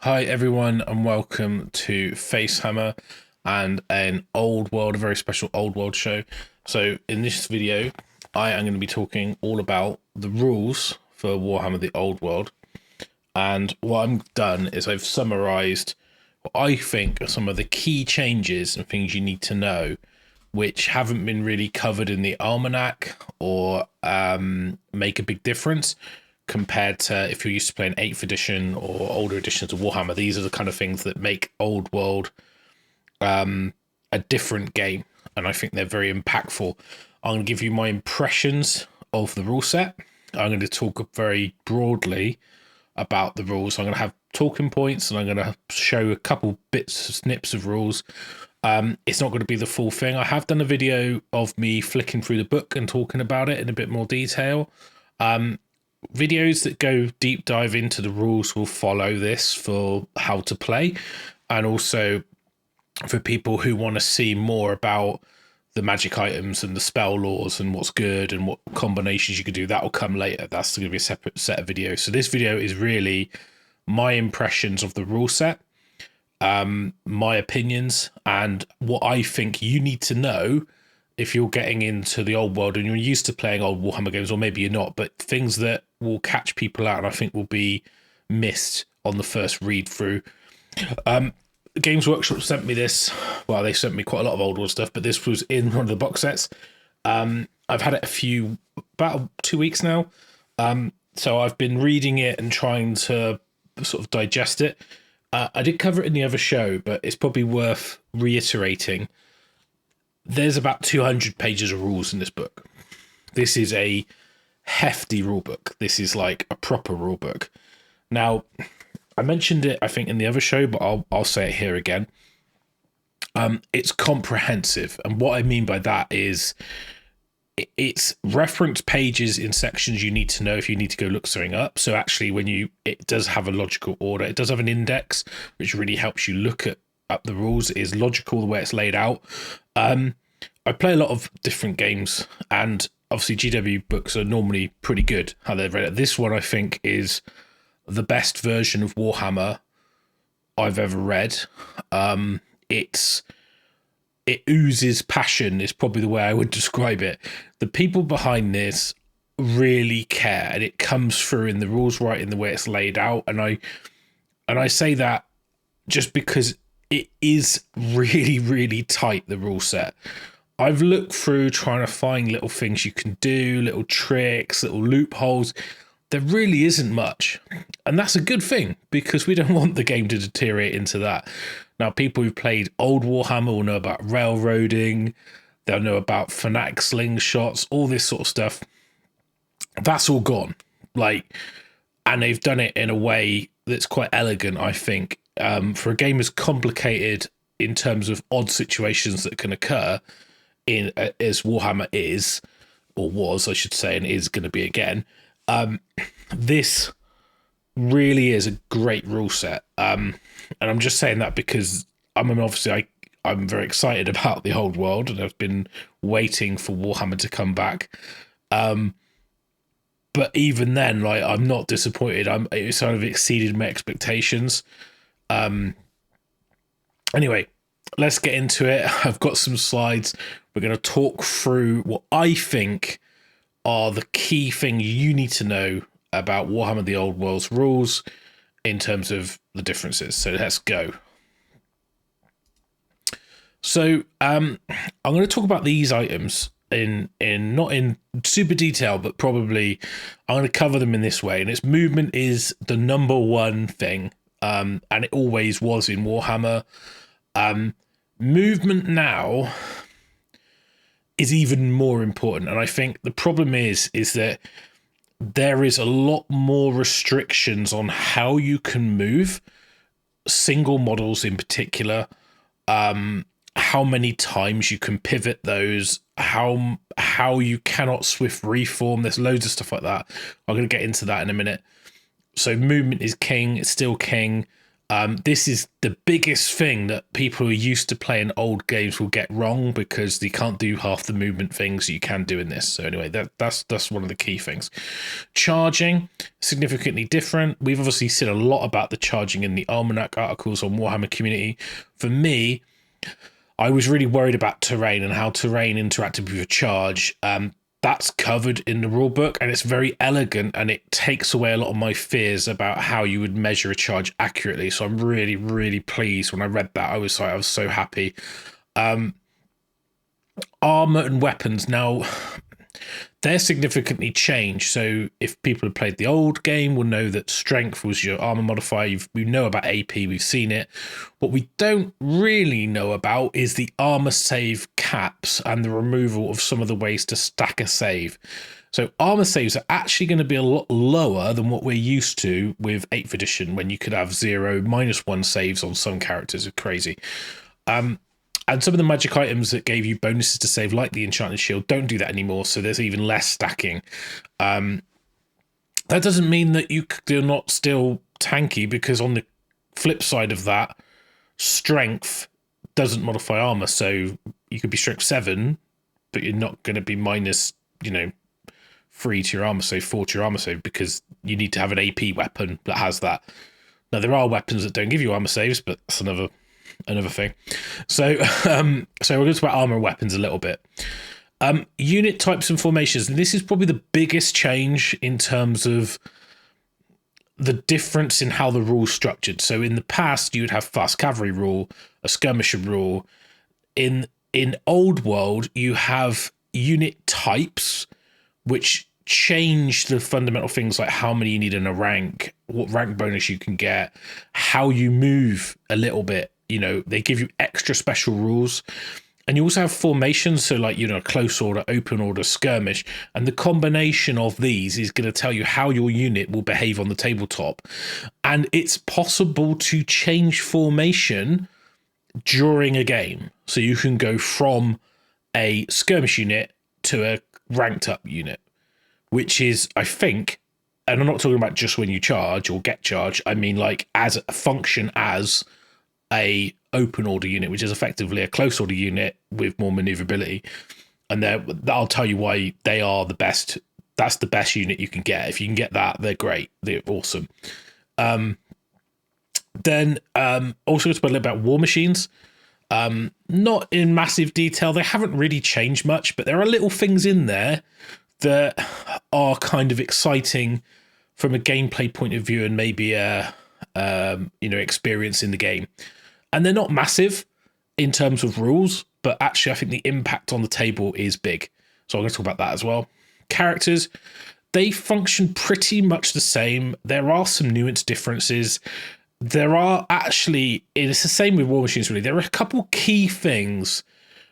Hi everyone and welcome to Facehammer and an old world, a very special old world show. So in this video, I am going to be talking all about the rules for Warhammer the Old World. And what I've done is I've summarized what I think are some of the key changes and things you need to know, which haven't been really covered in the almanac or make a big difference compared to if you're used to playing 8th edition or older editions of Warhammer. These are the kind of things that make Old World a different game, and I think they're very impactful. I'm going to give you my impressions of the rule set. I'm going to talk very broadly about the rules. I'm going to have talking points, and I'm going to show a couple bits, snips of rules. It's not going to be the full thing. I have done a video of me flicking through the book and talking about it in a bit more detail. Videos that go deep dive into the rules will follow this for how to play, and also for people who want to see more about the magic items and the spell laws and what's good and what combinations you could do. That will come later. That's going to be a separate set of videos. So this video is really my impressions of the rule set, my opinions, and what I think you need to know if you're getting into the old world and you're used to playing old Warhammer games, or maybe you're not, but things that will catch people out and I think will be missed on the first read through. Games Workshop sent me this. Well, they sent me quite a lot of old world stuff, but this was in one of the box sets. I've had it about 2 weeks now. So I've been reading it and trying to sort of digest it. I did cover it in the other show, but it's probably worth reiterating. There's about 200 pages of rules in this book. This is a hefty rule book. This is like a proper rule book. Now, I mentioned it, I think, in the other show, but I'll say it here again. It's comprehensive. And what I mean by that is it's reference pages in sections you need to know if you need to go look something up. So actually, it does have a logical order. It does have an index, which really helps you look up the rules. It is logical the way it's laid out. I play a lot of different games, and obviously GW books are normally pretty good how they're read. This one I think is the best version of Warhammer I've ever read. It oozes passion is probably the way I would describe it. The people behind this really care, and it comes through in the rules right in the way it's laid out. And I say that just because it is really, really tight, the rule set. I've looked through trying to find little things you can do, little tricks, little loopholes. There really isn't much. And that's a good thing, because we don't want the game to deteriorate into that. Now, people who've played old Warhammer will know about railroading. They'll know about fanatic slingshots, all this sort of stuff. That's all gone. And they've done it in a way that's quite elegant, I think. For a game as complicated in terms of odd situations that can occur as Warhammer is, or was, I should say, and is going to be again, this really is a great rule set. And I'm just saying that because I'm very excited about the old world, and I've been waiting for Warhammer to come back. But even then, I'm not disappointed. It sort of exceeded my expectations. Anyway, let's get into it. I've got some slides. We're going to talk through what I think are the key things you need to know about Warhammer the Old World's rules in terms of the differences. So let's go. So I'm going to talk about these items in not in super detail, but probably I'm going to cover them in this way. And its movement is the number one thing. And it always was in Warhammer. Movement now is even more important. And I think the problem is that there is a lot more restrictions on how you can move, single models in particular, how many times you can pivot those, how you cannot swift reform. There's loads of stuff like that. I'm going to get into that in a minute. So movement is king. It's still king. This is the biggest thing that people who are used to playing old games will get wrong, because they can't do half the movement things you can do in this. So anyway, that's one of the key things. Charging, significantly different. We've obviously seen a lot about the charging in the Almanac articles on Warhammer Community. For me, I was really worried about terrain and how terrain interacted with your charge. That's covered in the rulebook, and it's very elegant, and it takes away a lot of my fears about how you would measure a charge accurately. So I'm really, really pleased when I read that. I was so happy. Armor and weapons now, they're significantly changed. So if people have played the old game will know that strength was your armor modifier. We know about AP, we've seen it. What we don't really know about is the armor save caps and the removal of some of the ways to stack a save. So armor saves are actually going to be a lot lower than what we're used to with 8th edition, when you could have 0, -1 saves on some characters. It's crazy. And some of the magic items that gave you bonuses to save, like the Enchanted Shield, don't do that anymore, so there's even less stacking. That doesn't mean that you're not still tanky, because on the flip side of that, strength doesn't modify armor, so you could be strength 7, but you're not going to be minus, 3 to your armor save, 4 to your armor save, because you need to have an AP weapon that has that. Now, there are weapons that don't give you armor saves, but that's another thing. So we're going to talk about armor and weapons a little bit. Unit types and formations, and this is probably the biggest change in terms of the difference in how the rule's structured. So in the past, you would have fast cavalry rule, a skirmisher rule. In Old World, you have unit types, which change the fundamental things like how many you need in a rank, what rank bonus you can get, how you move a little bit. They give you extra special rules. And you also have formations, so like, close order, open order, skirmish. And the combination of these is going to tell you how your unit will behave on the tabletop. And it's possible to change formation during a game. So you can go from a skirmish unit to a ranked up unit, which is, I think, and I'm not talking about just when you charge or get charged, I mean like as a function as a open order unit, which is effectively a close order unit with more maneuverability. And I'll tell you why they are the best. That's the best unit you can get. If you can get that, they're great. They're awesome. Then also to talk a little about war machines. Not in massive detail. They haven't really changed much, but there are little things in there that are kind of exciting from a gameplay point of view, and maybe a experience in the game. And they're not massive in terms of rules, but actually I think the impact on the table is big. So I'm going to talk about that as well. Characters, they function pretty much the same. There are some nuance differences. There are actually, it's the same with war machines really. There are a couple key things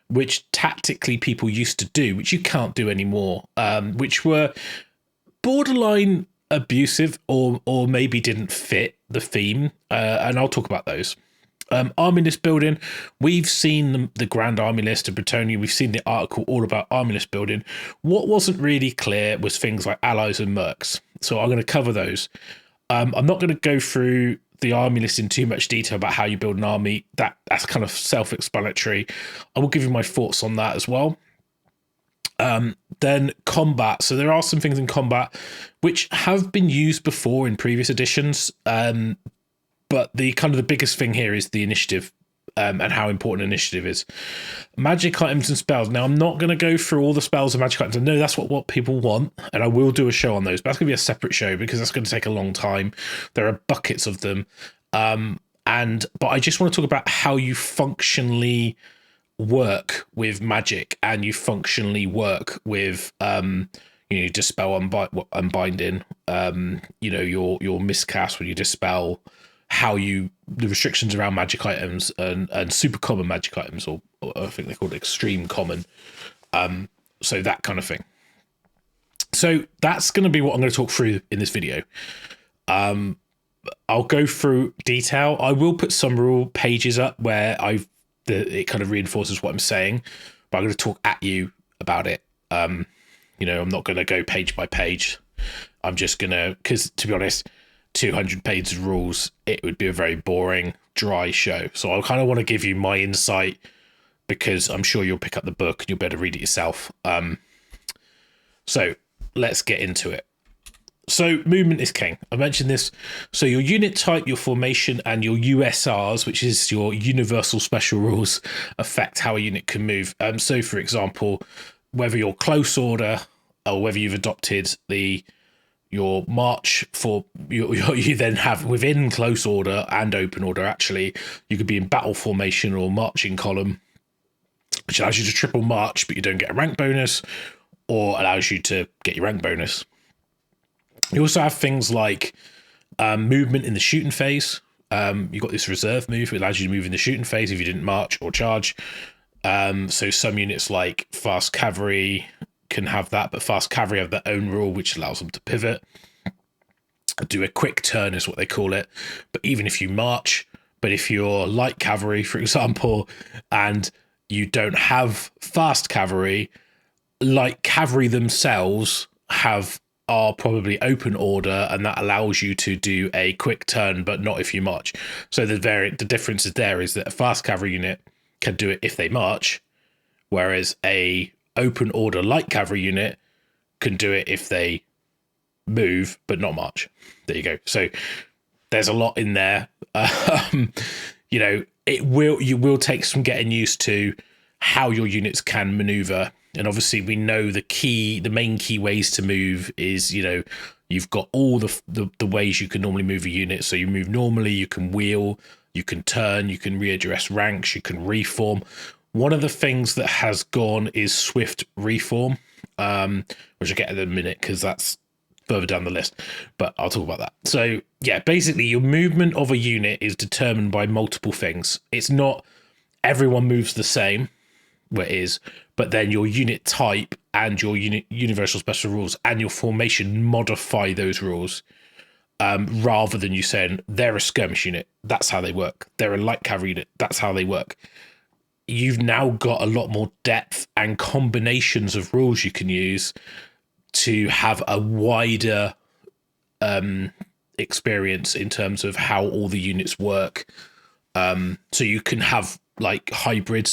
which tactically people used to do, which you can't do anymore, which were borderline abusive or maybe didn't fit the theme. And I'll talk about those. Army list building, we've seen the Grand Army List of Bretonia, we've seen the article all about army list building. What wasn't really clear was things like allies and mercs. So I'm going to cover those. I'm not going to go through the army list in too much detail about how you build an army. That's kind of self-explanatory. I will give you my thoughts on that as well. Then combat. So there are some things in combat which have been used before in previous editions. But the biggest thing here is the initiative, and how important initiative is. Magic items and spells. Now, I'm not going to go through all the spells and magic items. I know that's what people want, and I will do a show on those. But that's going to be a separate show because that's going to take a long time. There are buckets of them. But I just want to talk about how you functionally work with magic, and you functionally work with dispel, unbinding, your miscast when you dispel, the restrictions around magic items and super common magic items, or I think they're called extreme common. So that kind of thing. So that's going to be what I'm going to talk through in this video. I'll go through detail. I will put some rule pages up where it kind of reinforces what I'm saying, but I'm going to talk at you about it. I'm not going to go page by page. I'm just going to, because to be honest, 200 pages of rules, it would be a very boring, dry show. So I kind of want to give you my insight, because I'm sure you'll pick up the book and you'll be able to read it yourself. So let's get into it. So movement is king. I mentioned this. So your unit type, your formation, and your USRs, which is your universal special rules, affect how a unit can move. So for example, whether you're close order or whether you've adopted your march for you then have within close order and open order, actually, you could be in battle formation or marching column, which allows you to triple march, but you don't get a rank bonus, or allows you to get your rank bonus. You also have things like movement in the shooting phase. You've got this reserve move, it allows you to move in the shooting phase if you didn't march or charge. So some units like fast cavalry can have that, but fast cavalry have their own rule which allows them to pivot. Do a quick turn is what they call it. But even if you march, but if you're light cavalry, for example, and you don't have fast cavalry, light cavalry themselves are probably open order, and that allows you to do a quick turn, but not if you march. So the difference there is that a fast cavalry unit can do it if they march, whereas a open order light cavalry unit can do it if they move but not march. There you go. So there's a lot in there. You know, you will take some getting used to how your units can maneuver. And obviously we know the main key ways to move is, you know, you've got all the ways you can normally move a unit. So you move normally, you can wheel, you can turn, you can readdress ranks, you can reform. One of the things that has gone is swift reform, which I'll get in a minute because that's further down the list, but I'll talk about that. So yeah, basically your movement of a unit is determined by multiple things. It's not everyone moves the same, where it is, but then your unit type and your universal special rules and your formation modify those rules, rather than you saying they're a skirmish unit, that's how they work. They're a light cavalry unit, that's how they work. You've now got a lot more depth and combinations of rules you can use to have a wider experience in terms of how all the units work. So you can have like hybrid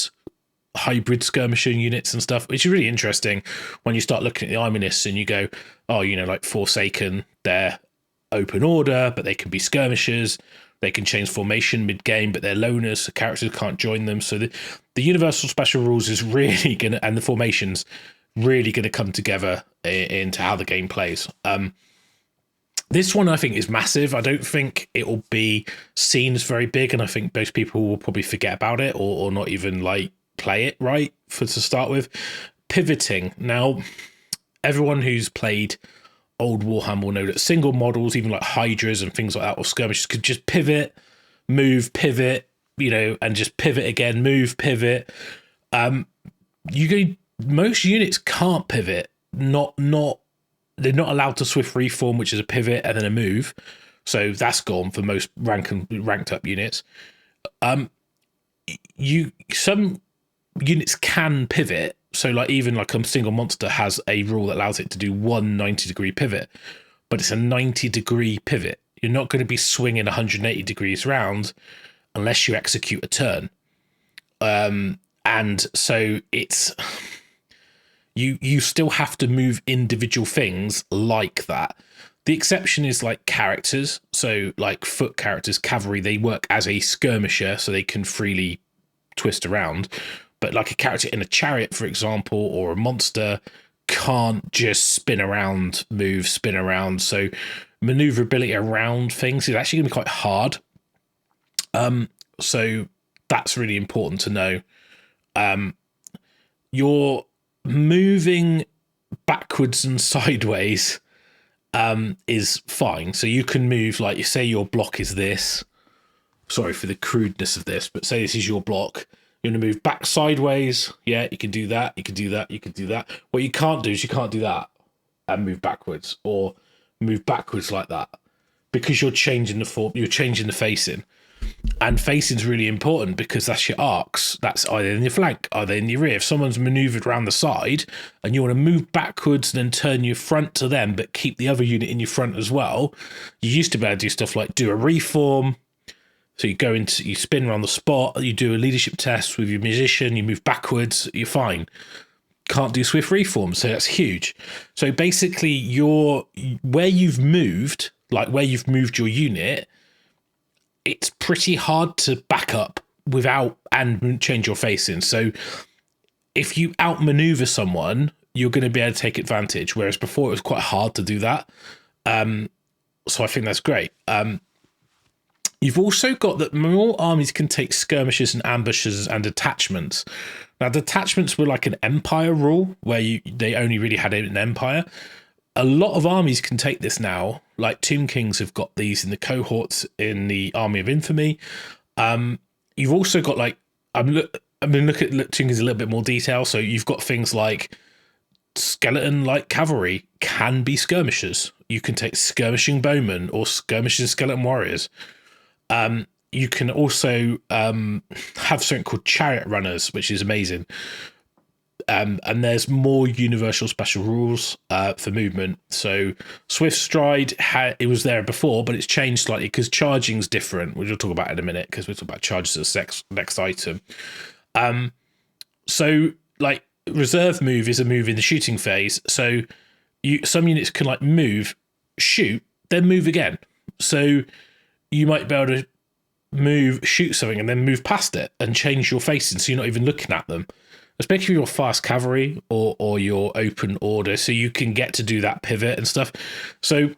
skirmishing units and stuff, which is really interesting when you start looking at the Arminists and you go, oh, you know, like Forsaken, they're open order, but they can be skirmishers. They can change formation mid-game, but they're loners, so characters can't join them. So the universal special rules is really going to, and the formations, really going to come together into how the game plays. This one, I think, is massive. I don't think it will be seen as very big, and I think most people will probably forget about it or not even, like, play it right to start with. Pivoting. Now, everyone who's played old Warhammer will know that single models, even like Hydras and things like that, or skirmishes, could just pivot, move, pivot, you know, and just pivot again, move, pivot. Most units can't pivot. They're not allowed to swift reform, which is a pivot and then a move. So that's gone for most ranked up units. Some units can pivot. So like even like a single monster has a rule that allows it to do one 90-degree pivot, but it's a 90-degree pivot. You're not going to be swinging 180 degrees round unless you execute a turn. And so it's you still have to move individual things like that. The exception is like characters. So like foot characters, cavalry, they work as a skirmisher, so they can freely twist around. But like a character in a chariot, for example, or a monster can't just spin around, spin around. So maneuverability around things is actually going to be quite hard. So that's really important to know. You're moving backwards and sideways is fine. So you can move, like you say your block is this. Sorry for the crudeness of this, but say this is your block. You're going to move back sideways. Yeah, you can do that. You can do that. You can do that. What you can't do is you can't do that and move backwards, or move backwards like that, because you're changing the form. You're changing the facing. And facing's really important because that's your arcs. That's either in your flank, either in your rear. If someone's maneuvered around the side and you want to move backwards and then turn your front to them, but keep the other unit in your front as well, you used to be able to do stuff like do a reform. So you go into, you spin around the spot, you do a leadership test with your musician, you move backwards, you're fine. Can't do swift reform, so that's huge. So basically, where you've moved, like where you've moved your unit, it's pretty hard to back up without and change your facing. So if you outmaneuver someone, you're going to be able to take advantage, whereas before it was quite hard to do that. So I think that's great. You've also got that more armies can take skirmishes and ambushes and detachments. Now, detachments were like an empire rule where they only really had an empire. A lot of armies can take this now. Like Tomb Kings have got these in the cohorts in the Army of Infamy. You've also got like, I'm looking at Tomb Kings in a little bit more detail. So you've got things like skeleton light cavalry can be skirmishers. You can take skirmishing bowmen or skirmishing skeleton warriors. You can also have something called chariot runners, which is amazing. And there's more universal special rules for movement. So Swift Stride, it was there before, but it's changed slightly because charging's different, which we'll talk about in a minute because we'll talk about charges as the next item. So like reserve move is a move in the shooting phase. So some units can like move, shoot, then move again. So you might be able to move, shoot something, and then move past it and change your facing so you're not even looking at them. Especially your fast cavalry or your open order, so you can get to do that pivot and stuff. So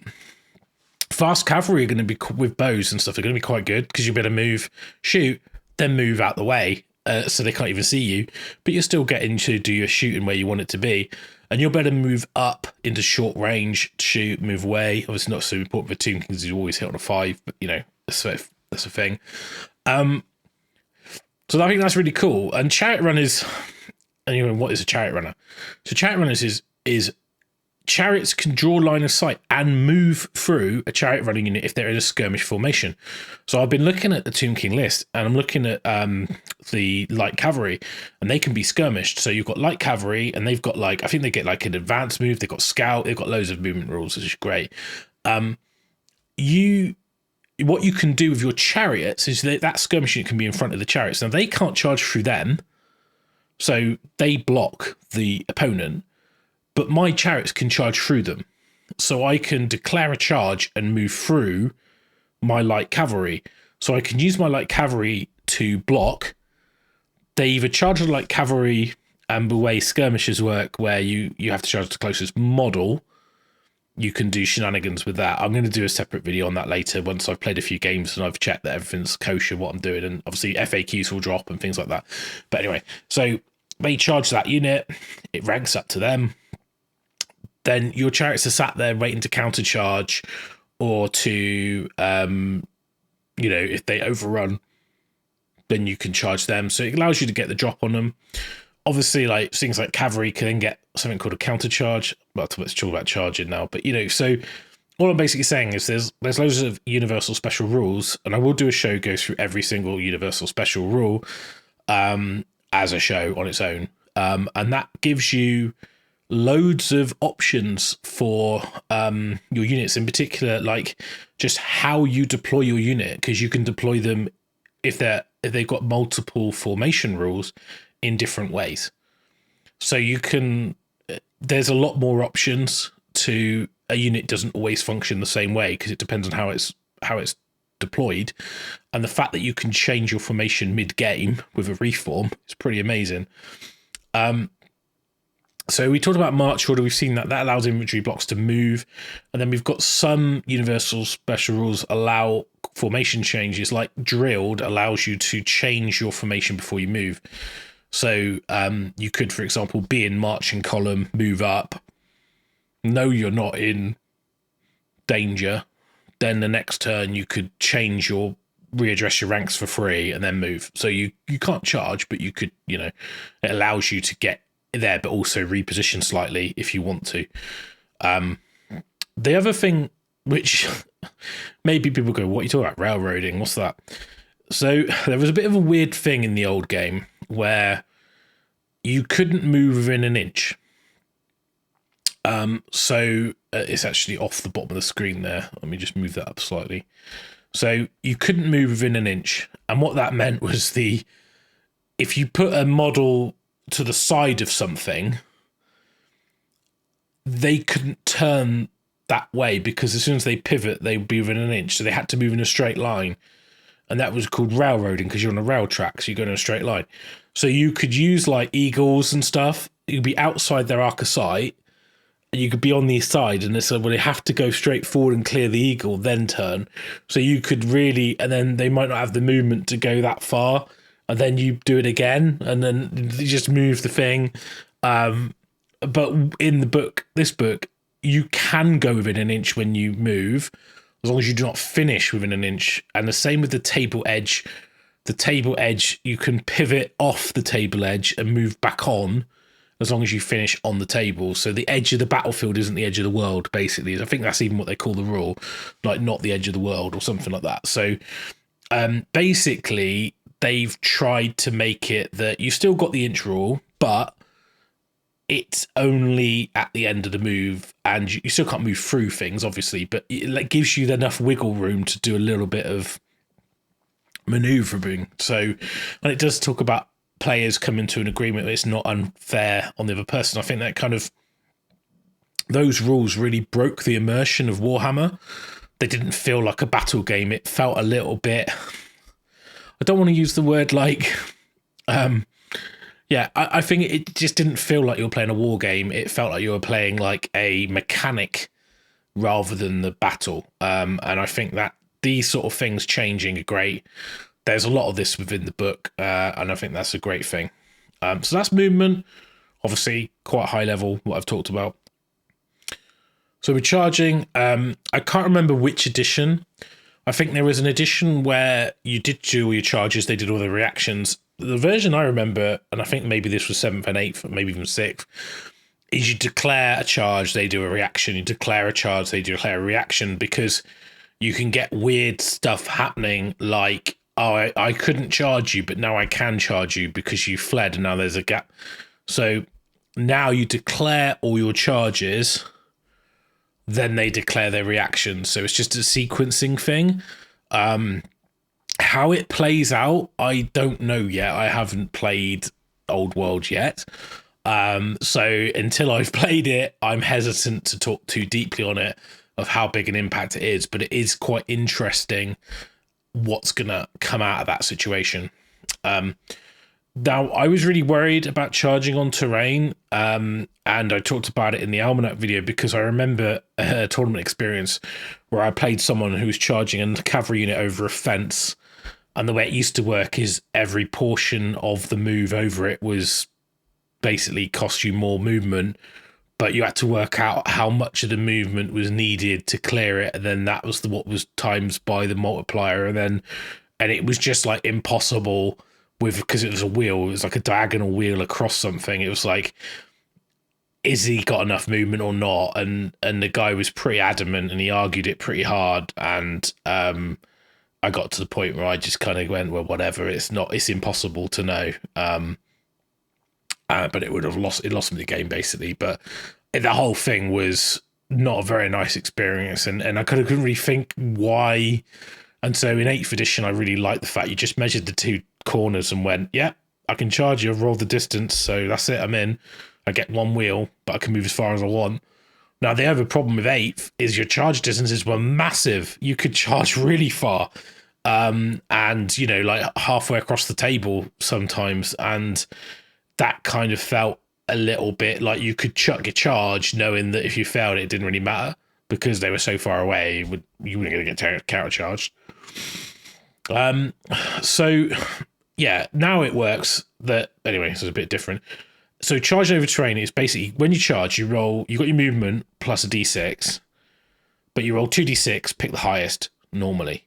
fast cavalry are going to be, with bows and stuff, are going to be quite good because you'll be able to move, shoot, then move out the way so they can't even see you. But you're still getting to do your shooting where you want it to be. And you'll better move up into short range, shoot, move away. Obviously not so important for Tomb Kings, you always hit on a 5, but you know, that's a thing. So I think that's really cool. And Chariot Runners... And you know, what is a chariot runner? So chariot runners is chariots can draw line of sight and move through a chariot running unit if they're in a skirmish formation. So I've been looking at the Tomb King list and I'm looking at the light cavalry and they can be skirmished. So you've got light cavalry and they've got like, I think they get like an advanced move. They've got scout. They've got loads of movement rules, which is great. What you can do with your chariots is that skirmish unit can be in front of the chariots. Now they can't charge through them. So they block the opponent, but my chariots can charge through them. So I can declare a charge and move through my light cavalry. So I can use my light cavalry to block. They either charge the light cavalry and the way skirmishes work, where you have to charge the closest model. You can do shenanigans with that. I'm going to do a separate video on that later once I've played a few games and I've checked that everything's kosher, what I'm doing, and obviously FAQs will drop and things like that. But anyway, so they charge that unit, it ranks up to them. Then your chariots are sat there waiting to counter charge or to, you know, if they overrun, then you can charge them. So it allows you to get the drop on them. Obviously, like things like cavalry can then get something called a counter charge. Well, let's talk about charging now. But, you know, so all I'm basically saying is there's loads of universal special rules, and I will do a show go through every single universal special rule as a show on its own. And that gives you loads of options for your units, in particular, like just how you deploy your unit, because you can deploy them if they've got multiple formation rules in different ways. So you can, there's a lot more options to a unit. Doesn't always function the same way because it depends on how it's deployed, and the fact that you can change your formation mid-game with a reform is pretty amazing. So we talked about march order. We've seen that allows infantry blocks to move, and then we've got some universal special rules allow formation changes, like drilled allows you to change your formation before you move. So you could, for example, be in marching column, move up, know you're not in danger, then the next turn you could change your readdress your ranks for free and then move. So you can't charge, but you could, you know, it allows you to get there but also reposition slightly if you want to. The other thing which maybe people go, what are you talking about, railroading, what's that? So there was a bit of a weird thing in the old game where you couldn't move within an inch. It's actually off the bottom of the screen there. Let me just move that up slightly. So you couldn't move within an inch. And what that meant was if you put a model to the side of something, they couldn't turn that way because as soon as they pivot, they would be within an inch. So they had to move in a straight line. And that was called railroading because you're on a rail track, so you go in a straight line. So you could use like eagles and stuff. You'd be outside their arc of sight. And you could be on the side, and it's well, you have to go straight forward and clear the eagle, then turn. So you could really, and then they might not have the movement to go that far, and then you do it again, and then you just move the thing. But in the book, this book, you can go within an inch when you move, as long as you do not finish within an inch. And the same with the table edge. The table edge, you can pivot off the table edge and move back on, as long as you finish on the table. So the edge of the battlefield isn't the edge of the world, basically. I think that's even what they call the rule, like not the edge of the world or something like that. So basically, they've tried to make it that you still got the inch rule, but it's only at the end of the move, and you still can't move through things, obviously, but it gives you enough wiggle room to do a little bit of maneuvering. So, and it does talk about players coming to an agreement that it's not unfair on the other person. I think that kind of, those rules really broke the immersion of Warhammer. They didn't feel like a battle game. It felt a little bit, I don't want to use the word like, yeah, I think it just didn't feel like you were playing a war game. It felt like you were playing like a mechanic rather than the battle. And I think that these sort of things changing are great. There's a lot of this within the book, and I think that's a great thing. So that's movement, obviously quite high level, what I've talked about. So we're charging. I can't remember which edition. I think there was an edition where you did do all your charges, they did all the reactions. The version I remember, and I think maybe this was 7th and 8th, maybe even 6th, is you declare a charge, they do a reaction. You declare a charge, they declare a reaction, because you can get weird stuff happening like, oh, I couldn't charge you, but now I can charge you because you fled and now there's a gap. So now you declare all your charges, then they declare their reactions. So it's just a sequencing thing. How it plays out, I don't know yet. I haven't played Old World yet. So until I've played it, I'm hesitant to talk too deeply on it of how big an impact it is, but it is quite interesting what's gonna come out of that situation. Now, I was really worried about charging on terrain, and I talked about it in the Almanac video because I remember a tournament experience where I played someone who was charging a cavalry unit over a fence, and the way it used to work is every portion of the move over it was basically cost you more movement, but you had to work out how much of the movement was needed to clear it, and then that was what was times by the multiplier, and it was just like impossible because it was a wheel. It was like a diagonal wheel across something. It was like, is he got enough movement or not? And the guy was pretty adamant, and he argued it pretty hard, and I got to the point where I just kind of went, well, whatever. It's impossible to know. But it lost me the game basically. But the whole thing was not a very nice experience, and I couldn't really think why. And so in 8th edition, I really liked the fact you just measured the two corners and went, yeah, I can charge you, I've rolled the distance, so that's it, I'm in. I get one wheel, but I can move as far as I want. Now, the other problem with 8th is your charge distances were massive. You could charge really far, and, you know, like halfway across the table sometimes, and that kind of felt a little bit like you could chuck your charge knowing that if you failed, it didn't really matter because they were so far away, you weren't going to get counter-charged. So, yeah, now it works that, anyway, this is a bit different. So charge over terrain is basically, when you charge, you got your movement plus a d6, but you roll 2d6, pick the highest normally.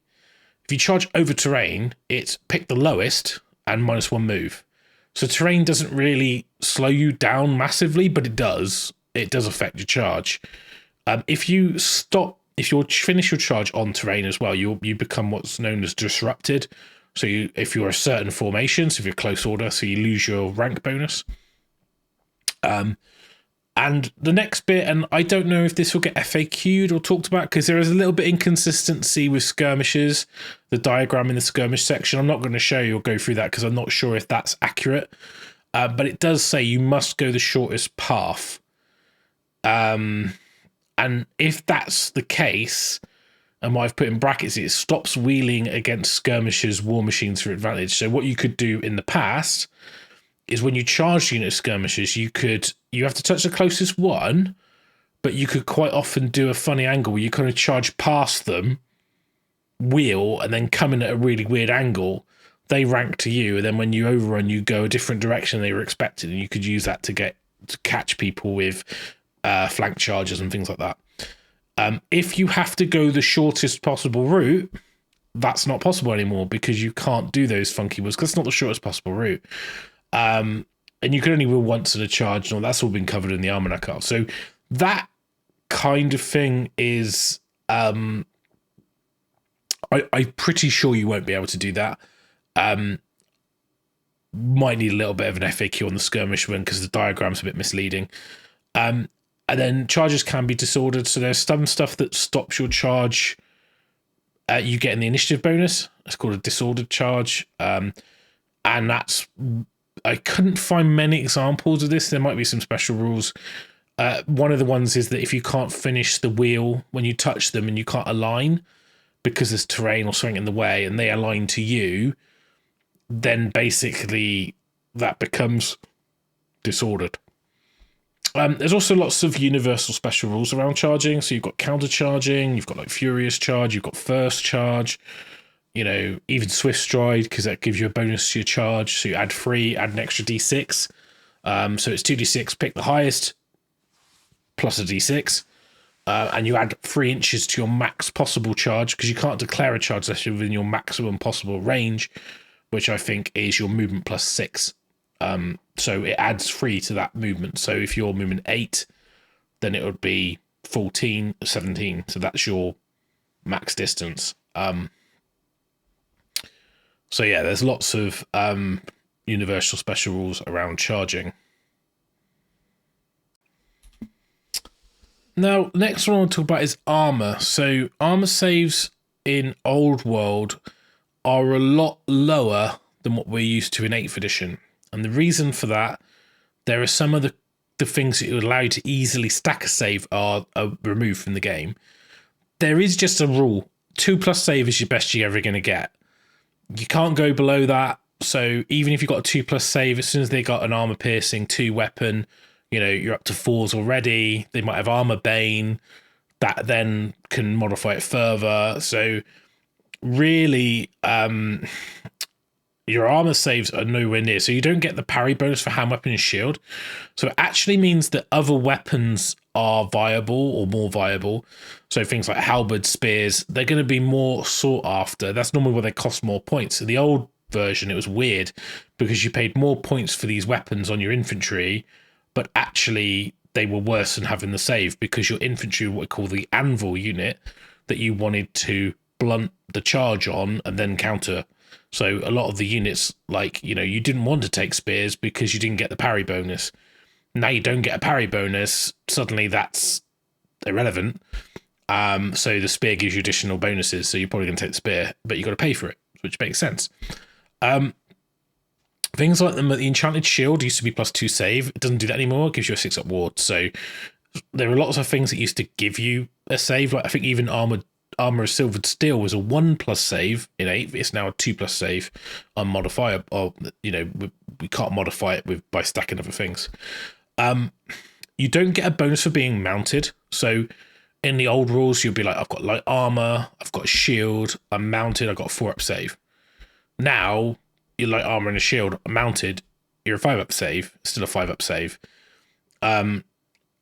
If you charge over terrain, it's pick the lowest and -1 move. So terrain doesn't really slow you down massively, but it does. It does affect your charge. If you finish your charge on terrain as well, you become what's known as disrupted. So if you're a certain formation, so if you're close order, so you lose your rank bonus. And the next bit, and I don't know if this will get FAQ'd or talked about, because there is a little bit inconsistency with skirmishes, the diagram in the skirmish section. I'm not going to show you or go through that because I'm not sure if that's accurate. But it does say you must go the shortest path. And if that's the case, and what I've put in brackets, it stops wheeling against skirmishers, war machines for advantage. So what you could do in the past is when you charge unit skirmishers, you have to touch the closest one, but you could quite often do a funny angle where you kind of charge past them, wheel, and then come in at a really weird angle. They rank to you, and then when you overrun, you go a different direction than they were expected, and you could use that to catch people with flank charges and things like that. If you have to go the shortest possible route, that's not possible anymore because you can't do those funky moves because it's not the shortest possible route. And you can only wheel once in a charge, and all that's all been covered in the Almanac arc. So that kind of thing is, I'm pretty sure you won't be able to do that. Might need a little bit of an FAQ on the skirmish one because the diagram's a bit misleading. And then charges can be disordered. So there's some stuff that stops your charge. You get in the initiative bonus. It's called a disordered charge. And that's, I couldn't find many examples of this. There might be some special rules. One of the ones is that if you can't finish the wheel when you touch them and you can't align because there's terrain or something in the way and they align to you, then basically that becomes disordered. There's also lots of universal special rules around charging. So you've got counter charging, you've got like furious charge, you've got first charge, you know, even swift stride, because that gives you a bonus to your charge. So you add 3, add an extra d6. So it's 2d6, pick the highest, plus a d6. And you add 3 inches to your max possible charge, because you can't declare a charge unless you're within your maximum possible range, which I think is your movement plus 6. So it adds 3 to that movement. So if you're movement 8, then it would be 14, 17. So that's your max distance. So yeah, there's lots of universal special rules around charging. Now, next one I want to talk about is armor. So armor saves in Old World are a lot lower than what we're used to in 8th edition. And the reason for that, there are some of the things that would allow you to easily stack a save are removed from the game. There is just a rule. 2+ save is your best you're ever going to get. You can't go below that. So even if you've got a 2+ save, as soon as they got an armor piercing 2 weapon, you know, you're up to 4s already. They might have armor bane. That then can modify it further. So really, your armor saves are nowhere near. So you don't get the parry bonus for hand, weapon, and shield. So it actually means that other weapons are viable or more viable. So things like halberds, spears, they're going to be more sought after. That's normally where they cost more points. In the old version, it was weird because you paid more points for these weapons on your infantry, but actually they were worse than having the save because your infantry, what we call the anvil unit, that you wanted to blunt the charge on and then counter. So a lot of the units, like, you know, you didn't want to take spears because you didn't get the parry bonus. Now you don't get a parry bonus, suddenly that's irrelevant. So the spear gives you additional bonuses, so you're probably going to take the spear, but you've got to pay for it, which makes sense. Things like the enchanted shield used to be +2 save. It doesn't do that anymore. It gives you a 6-up ward. So there are lots of things that used to give you a save. Like I think even armor of silvered steel was a 1+ save in 8. It's now a 2+ save on modifier. Or, you know, we can't modify it by stacking other things. You don't get a bonus for being mounted. So in the old rules, you'll be like, I've got light armor, I've got a shield, I'm mounted, I've got a 4-up save. Now, your light armor and a shield are mounted, you're a 5-up save, still a 5-up save.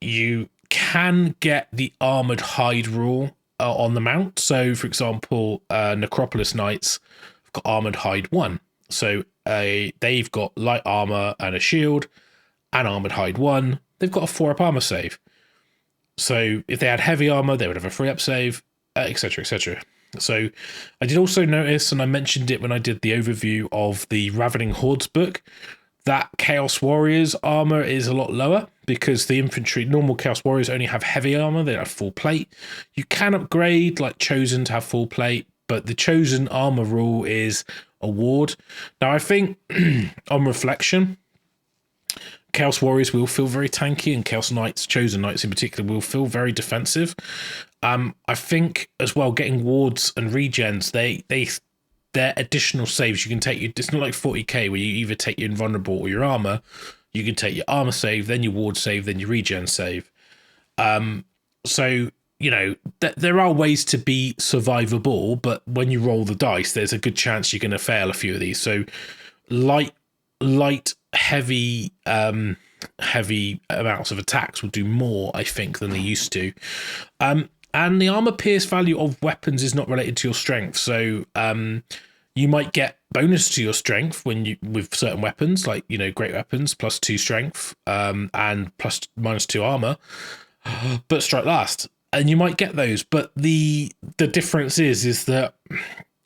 You can get the armored hide rule on the mount. So, for example, Necropolis Knights have got armored hide 1. So they've got light armor and a shield, and armored hide 1. They've got a 4-up armor save. So if they had heavy armor, they would have a 3-up save, etc., etc. So I did also notice, and I mentioned it when I did the overview of the Ravening Hordes book, that Chaos Warriors armor is a lot lower because the infantry, normal Chaos Warriors only have heavy armor, they don't have full plate. You can upgrade like Chosen to have full plate, but the Chosen armor rule is a ward. Now I think on reflection, Chaos Warriors will feel very tanky, and Chaos Knights, Chosen Knights in particular, will feel very defensive. I think as well, getting wards and regens, they're additional saves you can take. It's not like 40k where you either take your invulnerable or your armor. You can take your armor save, then your ward save, then your regen save. So you know there are ways to be survivable, but when you roll the dice, there's a good chance you're going to fail a few of these. So light, heavy amounts of attacks will do more, I think, than they used to. And the armor pierce value of weapons is not related to your strength. So you might get bonus to your strength when you with certain weapons, like, you know, great weapons, +2 strength, and -2 armor, but strike last. And you might get those, but the difference is that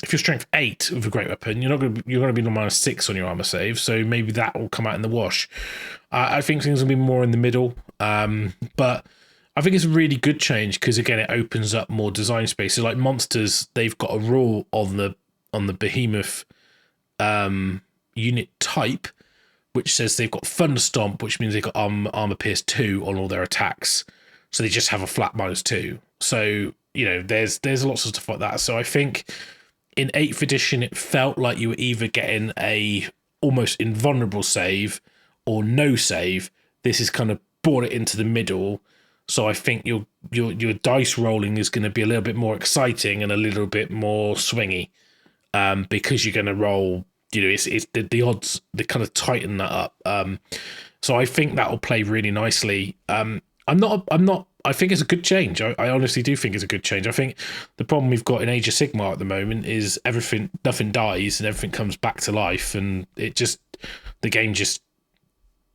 if you're strength 8 with a great weapon, you're going to be on -6 on your armor save, so maybe that will come out in the wash. I think things will be more in the middle, but I think it's a really good change because, again, it opens up more design space. So like monsters, they've got a rule on the behemoth unit type, which says they've got Thunderstomp, which means they've got armor pierce 2 on all their attacks. So they just have a flat -2. So, you know, there's lots of stuff like that. So I think in 8th edition, it felt like you were either getting a almost invulnerable save or no save. This has kind of brought it into the middle. So I think your dice rolling is going to be a little bit more exciting and a little bit more swingy, because you're going to roll. You know, it's the odds, they kind of tighten that up. So I think that will play really nicely. I think it's a good change. I honestly do think it's a good change. I think the problem we've got in Age of Sigmar at the moment is nothing dies and everything comes back to life, and the game just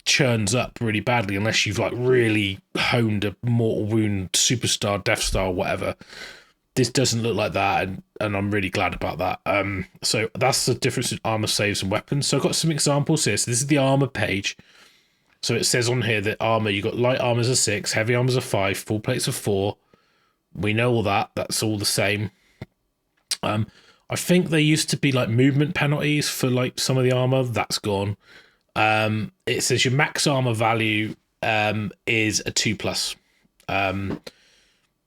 churns up really badly unless you've like really honed a Mortal Wound, Superstar, Death Star, whatever. This doesn't look like that, and I'm really glad about that. So that's the difference in armor saves and weapons. So I've got some examples here. So this is the armor page. So it says on here that armor, you got light armors are 6, heavy armors are 5, full plates are 4. We know all that. That's all the same. I think there used to be like movement penalties for like some of the armor. That's gone. It says your max armor value is a 2+.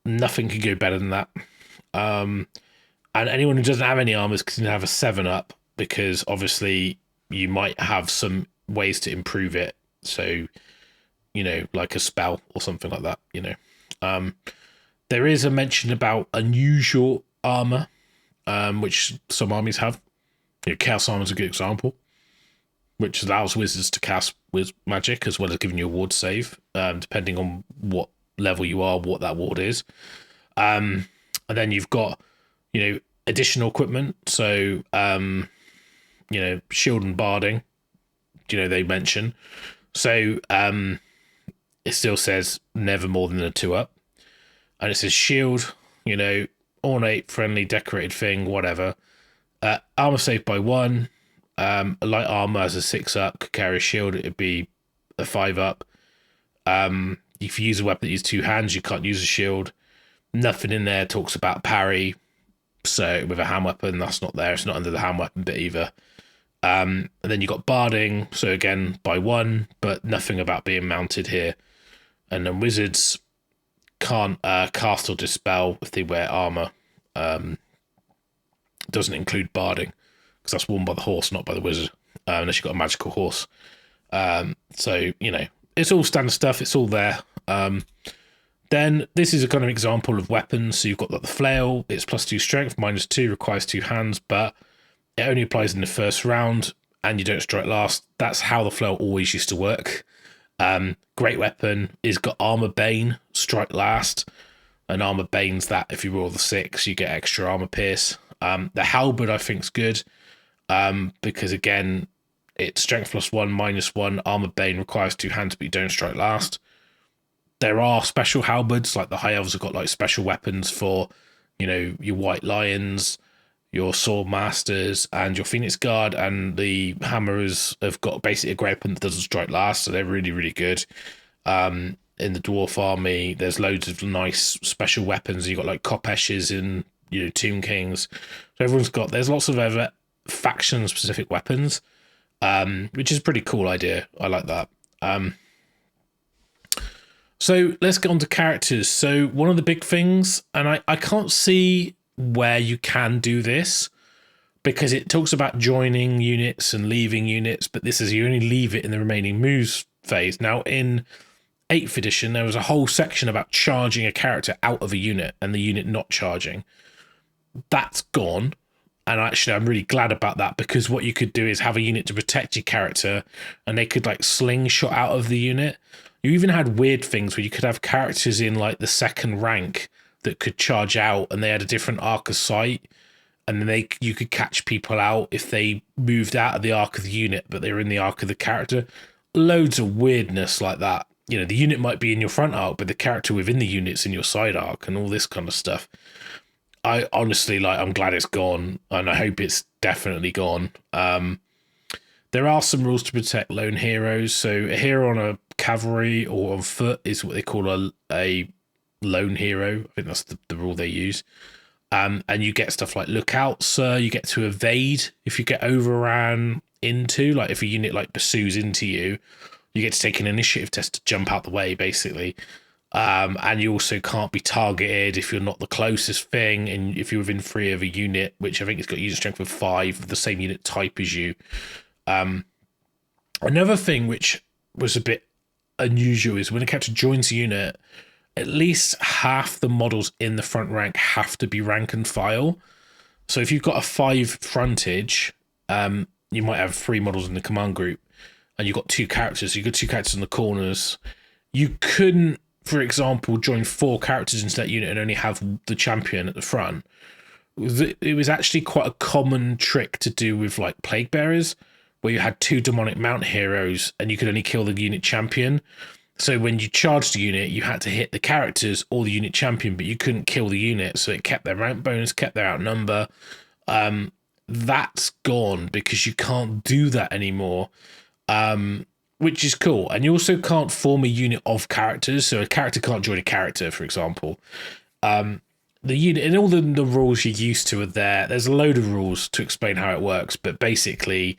Nothing can go better than that. And anyone who doesn't have any armors can have a 7+ because obviously you might have some ways to improve it. So, you know, like a spell or something like that, you know. There is a mention about unusual armor, which some armies have. You know, Chaos armor is a good example, which allows wizards to cast with magic as well as giving you a ward save, depending on what level you are, what that ward is. And then you've got, you know, additional equipment. So, you know, shield and barding, you know, they mention. So it still says never more than a 2+. And it says shield, you know, ornate, friendly, decorated thing, whatever. Armor save by 1. A light armor as a 6+, could carry a shield, it'd be a 5+. If you use a weapon that uses 2 hands, you can't use a shield. Nothing in there talks about parry. So with a hand weapon, that's not there. It's not under the hand weapon bit either. And then you got barding, so again by 1, but nothing about being mounted here. And then wizards can't cast or dispel if they wear armor. Doesn't include barding because that's worn by the horse, not by the wizard, unless you've got a magical horse. So, you know, it's all standard stuff. It's all there. Then this is a kind of example of weapons. So you've got like the flail. It's +2 strength, -2, requires 2 hands, but it only applies in the first round and you don't strike last. That's how the flail always used to work. Great weapon is got armor bane, strike last, and armor bane's that if you roll the 6, you get extra armor pierce. The halberd I think is good, because again, it's strength +1, -1, armor bane, requires 2 hands, but you don't strike last. There are special halberds, like the high elves have got like special weapons for you know, your White Lions, your Sword Masters, and your Phoenix Guard. And the Hammers have got basically a great weapon that doesn't strike last, so they're really, really good. In the Dwarf army, there's loads of nice special weapons. You've got like Kopeshes in, you know, Tomb Kings. So there's lots of other faction specific weapons, which is a pretty cool idea. I like that. So let's get on to characters. So one of the big things, and I can't see where you can do this, because it talks about joining units and leaving units, but this is you only leave it in the remaining moves phase. Now in 8th edition, there was a whole section about charging a character out of a unit and the unit not charging. That's gone. And actually, I'm really glad about that, because what you could do is have a unit to protect your character, and they could like slingshot out of the unit. You even had weird things where you could have characters in like the 2nd rank that could charge out, and they had a different arc of sight, and then you could catch people out if they moved out of the arc of the unit, but they were in the arc of the character. Loads of weirdness like that. You know, the unit might be in your front arc, but the character within the unit's in your side arc, and all this kind of stuff. I honestly, I'm glad it's gone, and I hope it's definitely gone. There are some rules to protect lone heroes. So a hero on a cavalry or on foot is what they call a lone hero. I think that's the rule they use. And you get stuff like look out, sir. You get to evade if you get overran into, like if a unit like pursues into you, you get to take an initiative test to jump out the way, basically. And you also can't be targeted if you're not the closest thing, and if you're within 3 of a unit, which I think it's got user strength of 5, the same unit type as you. Another thing which was a bit unusual is when a character joins a unit, at least half the models in the front rank have to be rank and file. So if you've got a 5 frontage, you might have 3 models in the command group, and you've got 2 characters. So you've got 2 characters in the corners. You couldn't, for example, join 4 characters into that unit and only have the champion at the front. It was actually quite a common trick to do with like Plague Bearers, where you had 2 demonic mount heroes and you could only kill the unit champion. So when you charged the unit, you had to hit the characters or the unit champion, but you couldn't kill the unit. So it kept their rank bonus, kept their outnumber. That's gone because you can't do that anymore, which is cool. And you also can't form a unit of characters. So a character can't join a character, for example. The unit and all the rules you're used to are there. There's a load of rules to explain how it works, but basically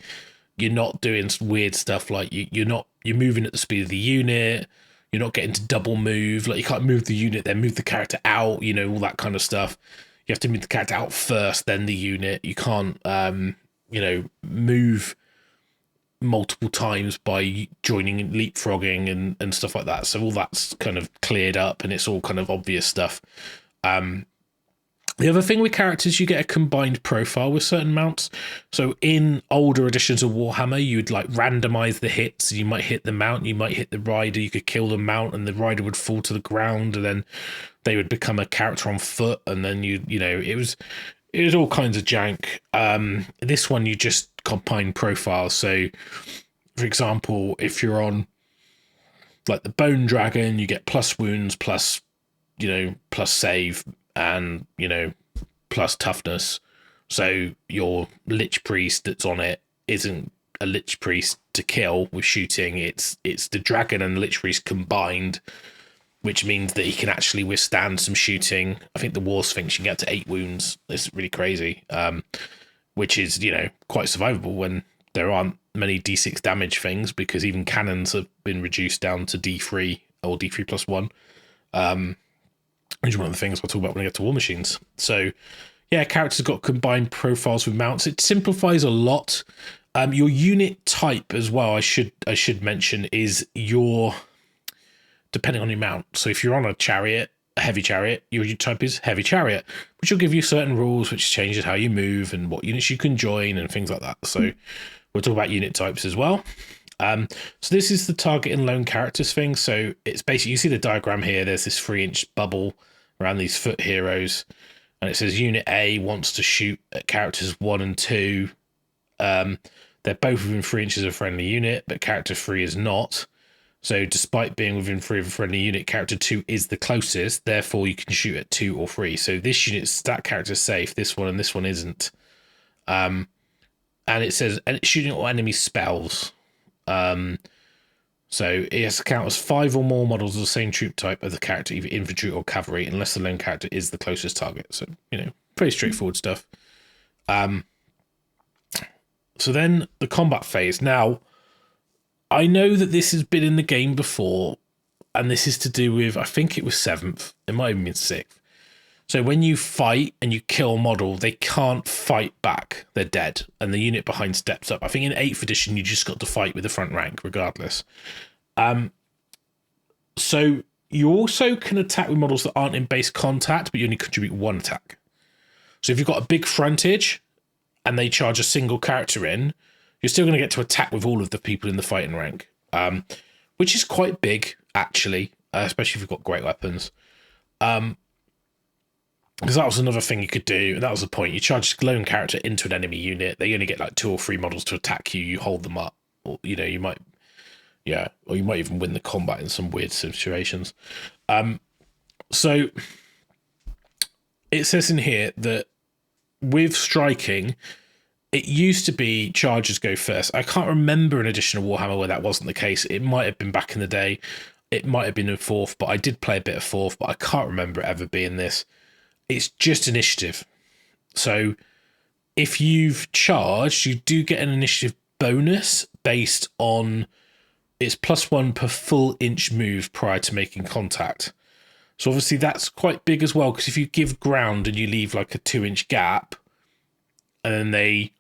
you're not doing weird stuff like you're moving at the speed of the unit. You're not getting to double move. Like you can't move the unit, then move the character out, you know, all that kind of stuff. You have to move the character out first, then the unit. You can't, you know, move multiple times by joining and leapfrogging and stuff like that. So all that's kind of cleared up and it's all kind of obvious stuff. The other thing with characters, you get a combined profile with certain mounts. So in older editions of Warhammer, you'd like randomize the hits. You might hit the mount, you might hit the rider, you could kill the mount and the rider would fall to the ground and then they would become a character on foot. And then you know, it was all kinds of jank. This one, you just combine profiles. So for example, if you're on like the Bone Dragon, you get plus wounds, plus, you know, plus save, and you know, plus toughness. So your Lich Priest that's on it isn't a Lich Priest to kill with shooting, it's the Dragon and the Lich Priest combined, which means that he can actually withstand some shooting. I think the War Sphinx can get to 8 wounds. It's really crazy, which is, you know, quite survivable when there aren't many D6 damage things, because even cannons have been reduced down to D3 or D3 plus 1. Which is one of the things I'll talk about when I get to War Machines. So yeah, characters got combined profiles with mounts. It simplifies a lot. Your unit type as well, I should mention, is your, depending on your mount. So if you're on a chariot, a heavy chariot, your unit type is heavy chariot, which will give you certain rules, which changes how you move and what units you can join and things like that. So we'll talk about unit types as well. So this is the target and lone characters thing. So it's basically, you see the diagram here, there's this 3-inch bubble around these foot heroes, and it says unit A wants to shoot at characters 1 and 2. They're both within 3 inches of friendly unit, but character 3 is not. So despite being within 3 of a friendly unit, character 2 is the closest. Therefore, you can shoot at 2 or 3. So this unit's that character's safe. This one and this one isn't. And it says shooting all enemy spells. So it has to count as 5 or more models of the same troop type of the character, either infantry or cavalry, unless the lone character is the closest target. So, you know, pretty straightforward stuff. So then the combat phase. Now, I know that this has been in the game before, and this is to do with, I think it was 7th. It might have been 6th. So when you fight and you kill a model, they can't fight back. They're dead. And the unit behind steps up. I think in 8th edition, you just got to fight with the front rank, regardless. So you also can attack with models that aren't in base contact, but you only contribute 1 attack. So if you've got a big frontage and they charge a single character in, you're still going to get to attack with all of the people in the fighting rank, which is quite big, actually, especially if you've got great weapons. Because that was another thing you could do, and that was the point. You charge a lone character into an enemy unit, they only get like 2 or 3 models to attack you, you hold them up, or, you know, you might, yeah, or you might even win the combat in some weird situations. So it says in here that with striking, it used to be chargers go first. I can't remember an edition of Warhammer where that wasn't the case. It might have been back in the day. It might have been in 4th, but I did play a bit of 4th, but I can't remember it ever being this. It's just initiative. So if you've charged, you do get an initiative bonus based on it's +1 per full inch move prior to making contact. So obviously that's quite big as well, because if you give ground and you leave like a 2-inch gap and then they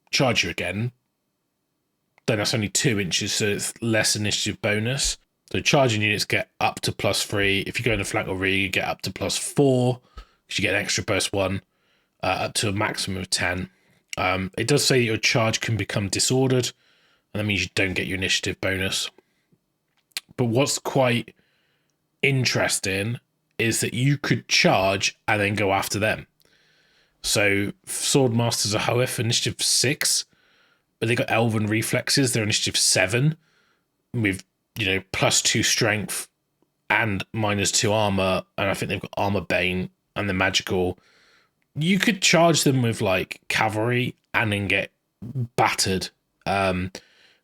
charge you again, then that's only 2 inches, so it's less initiative bonus. So charging units get up to +3. If you go in the flank or rear, you get up to +4, because you get an extra burst 1, up to a maximum of 10. It does say your charge can become disordered, and that means you don't get your initiative bonus. But what's quite interesting is that you could charge and then go after them. So Swordmasters are however initiative 6, but they got elven reflexes. They're initiative 7 with, you know, +2 strength and -2 armor, and I think they've got armor bane and the magical. You could charge them with like cavalry and then get battered.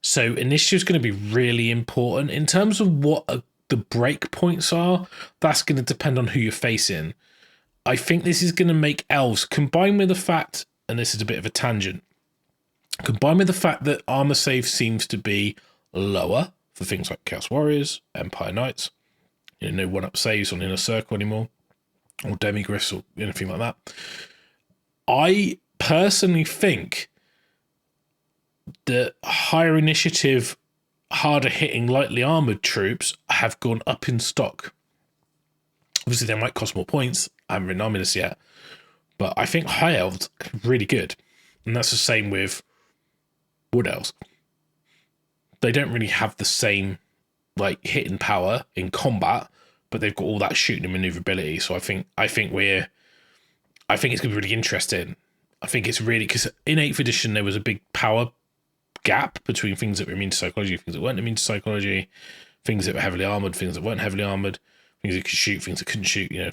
So initiative is going to be really important in terms of what the break points are. That's going to depend on who you're facing. I think this is going to make elves, combined with the fact, and this is a bit of a tangent, combined with the fact that armor save seems to be lower for things like Chaos Warriors, Empire Knights, you know, no 1-up saves on Inner Circle anymore, or Demigryphs or anything like that. I personally think that higher initiative, harder hitting, lightly armored troops have gone up in stock. Obviously, they might cost more points. I haven't written Arminus yet, but I think high elves are really good, and that's the same with wood elves. They don't really have the same like hitting power in combat, but they've got all that shooting and maneuverability. So I think it's gonna be really interesting. I think it's really, because in 8th edition there was a big power gap between things that were immune to psychology, things that weren't immune to psychology, things that were heavily armored, things that weren't heavily armored, things that could shoot, things that couldn't shoot. You know,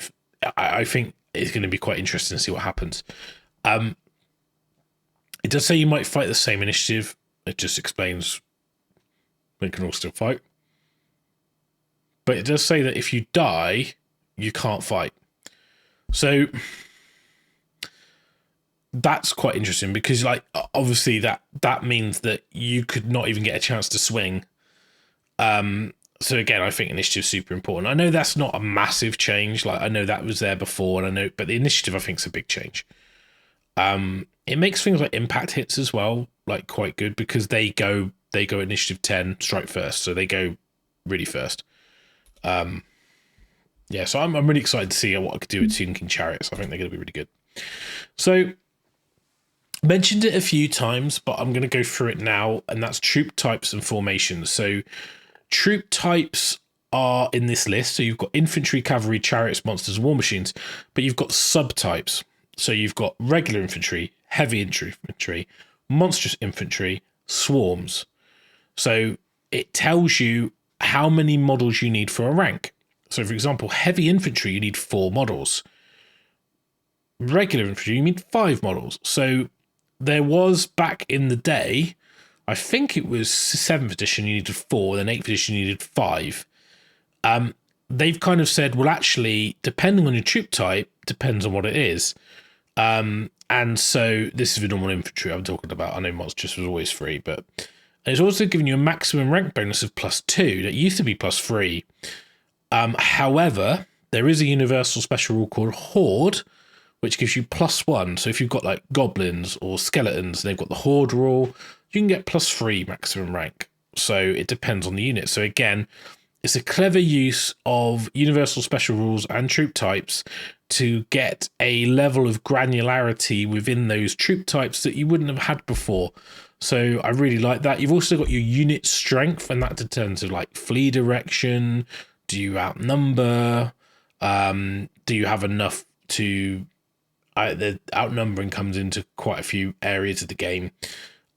I think it's going to be quite interesting to see what happens. It does say you might fight the same initiative. It just explains we can all still fight. But it does say that if you die, you can't fight. So that's quite interesting, because like obviously that means that you could not even get a chance to swing. So again, I think initiative is super important. I know that's not a massive change. Like I know that was there before, and I know, but the initiative I think is a big change. It makes things like impact hits as well like quite good, because they go initiative 10, strike first, so they go really first. Yeah, so I'm really excited to see what I could do with Tomb King Chariots. I think they're going to be really good. So mentioned it a few times, but I'm going to go through it now, and that's troop types and formations. So troop types are in this list. So you've got infantry, cavalry, chariots, monsters, war machines, but you've got subtypes. So you've got regular infantry, heavy infantry, monstrous infantry, swarms. So it tells you how many models you need for a rank. So, for example, heavy infantry, you need 4 models. Regular infantry, you need 5 models. So there was, back in the day, I think it was 7th edition, you needed 4, then 8th edition, you needed 5. They've kind of said, well, actually, depending on your troop type, depends on what it is. And so this is the normal infantry I'm talking about. I know Monstrous was always free, but it's also giving you a maximum rank bonus of +2. That used to be +3. However, there is a universal special rule called Horde, which gives you +1. So if you've got like goblins or skeletons, they've got the Horde rule, you can get +3 maximum rank. So it depends on the unit. So again, it's a clever use of universal special rules and troop types to get a level of granularity within those troop types that you wouldn't have had before. So I really like that. You've also got your unit strength, and that determines like flee direction. Do you outnumber? Do you have enough to... the outnumbering comes into quite a few areas of the game.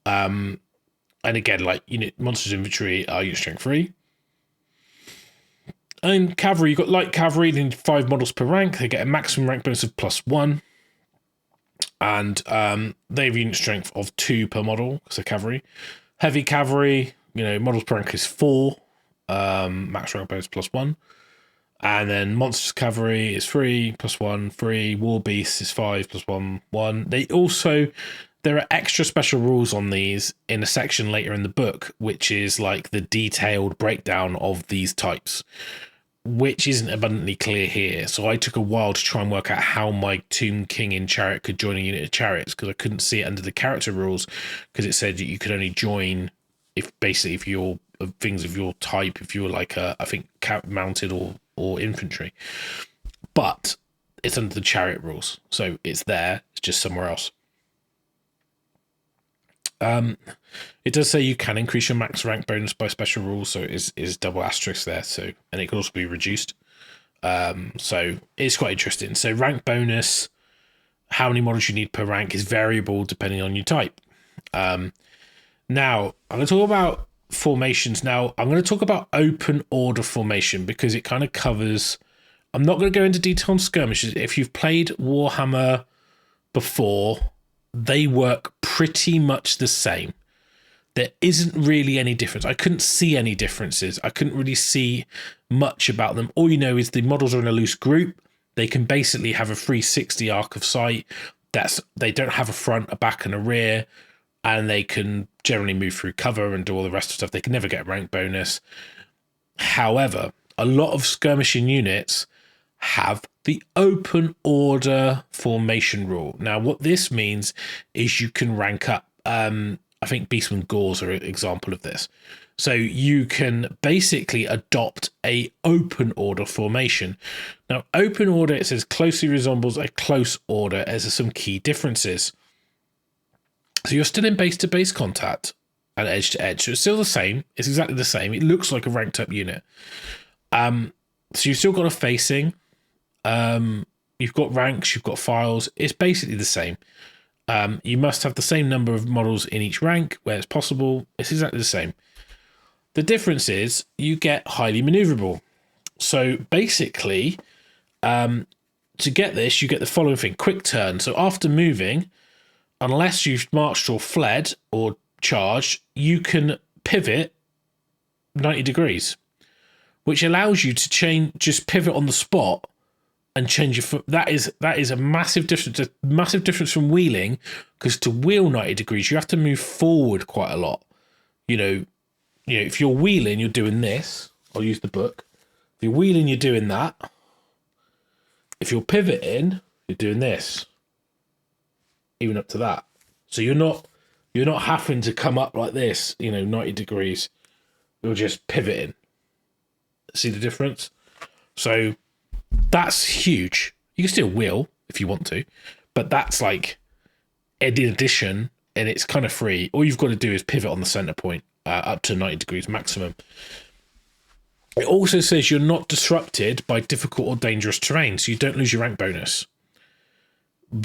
And again, like monsters infantry are unit strength 3. And cavalry, you've got light cavalry, then 5 models per rank. They get a maximum rank bonus of +1. And they have unit strength of 2 per model, so cavalry. Heavy cavalry, models per rank is 4. Max rank bonus +1. And then monsters cavalry is 3 +1, 3. War beasts is 5 +1, 1. There are extra special rules on these in a section later in the book, which is like the detailed breakdown of these types, which isn't abundantly clear here. So I took a while to try and work out how my Tomb King in Chariot could join a unit of chariots, because I couldn't see it under the character rules, because it said that you could only join if you're things of your type, if you were like I think mounted or infantry. But it's under the Chariot rules, so it's there, it's just somewhere else. It does say you can increase your max rank bonus by special rules, so it is double asterisk there. So, and it can also be reduced. So it's quite interesting. So rank bonus, how many models you need per rank is variable depending on your type. Now I'm going to talk about formations. Now I'm going to talk about open order formation because it kind of covers. I'm not going to go into detail on skirmishes. If you've played Warhammer before, they work pretty much the same. There isn't really any difference. I couldn't see any differences. I couldn't really see much about them. All you know is the models are in a loose group. They can basically have a 360 arc of sight. They don't have a front, a back, and a rear, and they can generally move through cover and do all the rest of stuff. They can never get a rank bonus. However, a lot of skirmishing units have the open order formation rule. Now, what this means is you can rank up. I think Beastman Gauls are an example of this. So you can basically adopt a open order formation. Now, open order, it says closely resembles a close order, as are some key differences. So you're still in base-to-base contact and edge-to-edge. So it's still the same. It's exactly the same. It looks like a ranked up unit. So you've still got a facing. You've got ranks, you've got files. It's basically the same. You must have the same number of models in each rank where it's possible. It's exactly the same. The difference is you get highly maneuverable. So basically, to get this, you get the following thing: quick turn. So after moving, unless you've marched or fled or charged, you can pivot 90 degrees, which allows you to just pivot on the spot and change your foot. That is a massive difference from wheeling, because to wheel 90 degrees, you have to move forward quite a lot. If you're wheeling, you're doing this. I'll use the book. If you're wheeling, you're doing that. If you're pivoting, you're doing this. Even up to that. So you're not having to come up like this, 90 degrees. You're just pivoting. See the difference? So that's huge. You can still wheel if you want to, but that's like in addition, and it's kind of free. All you've got to do is pivot on the center point up to 90 degrees maximum. It also says you're not disrupted by difficult or dangerous terrain, so you don't lose your rank bonus.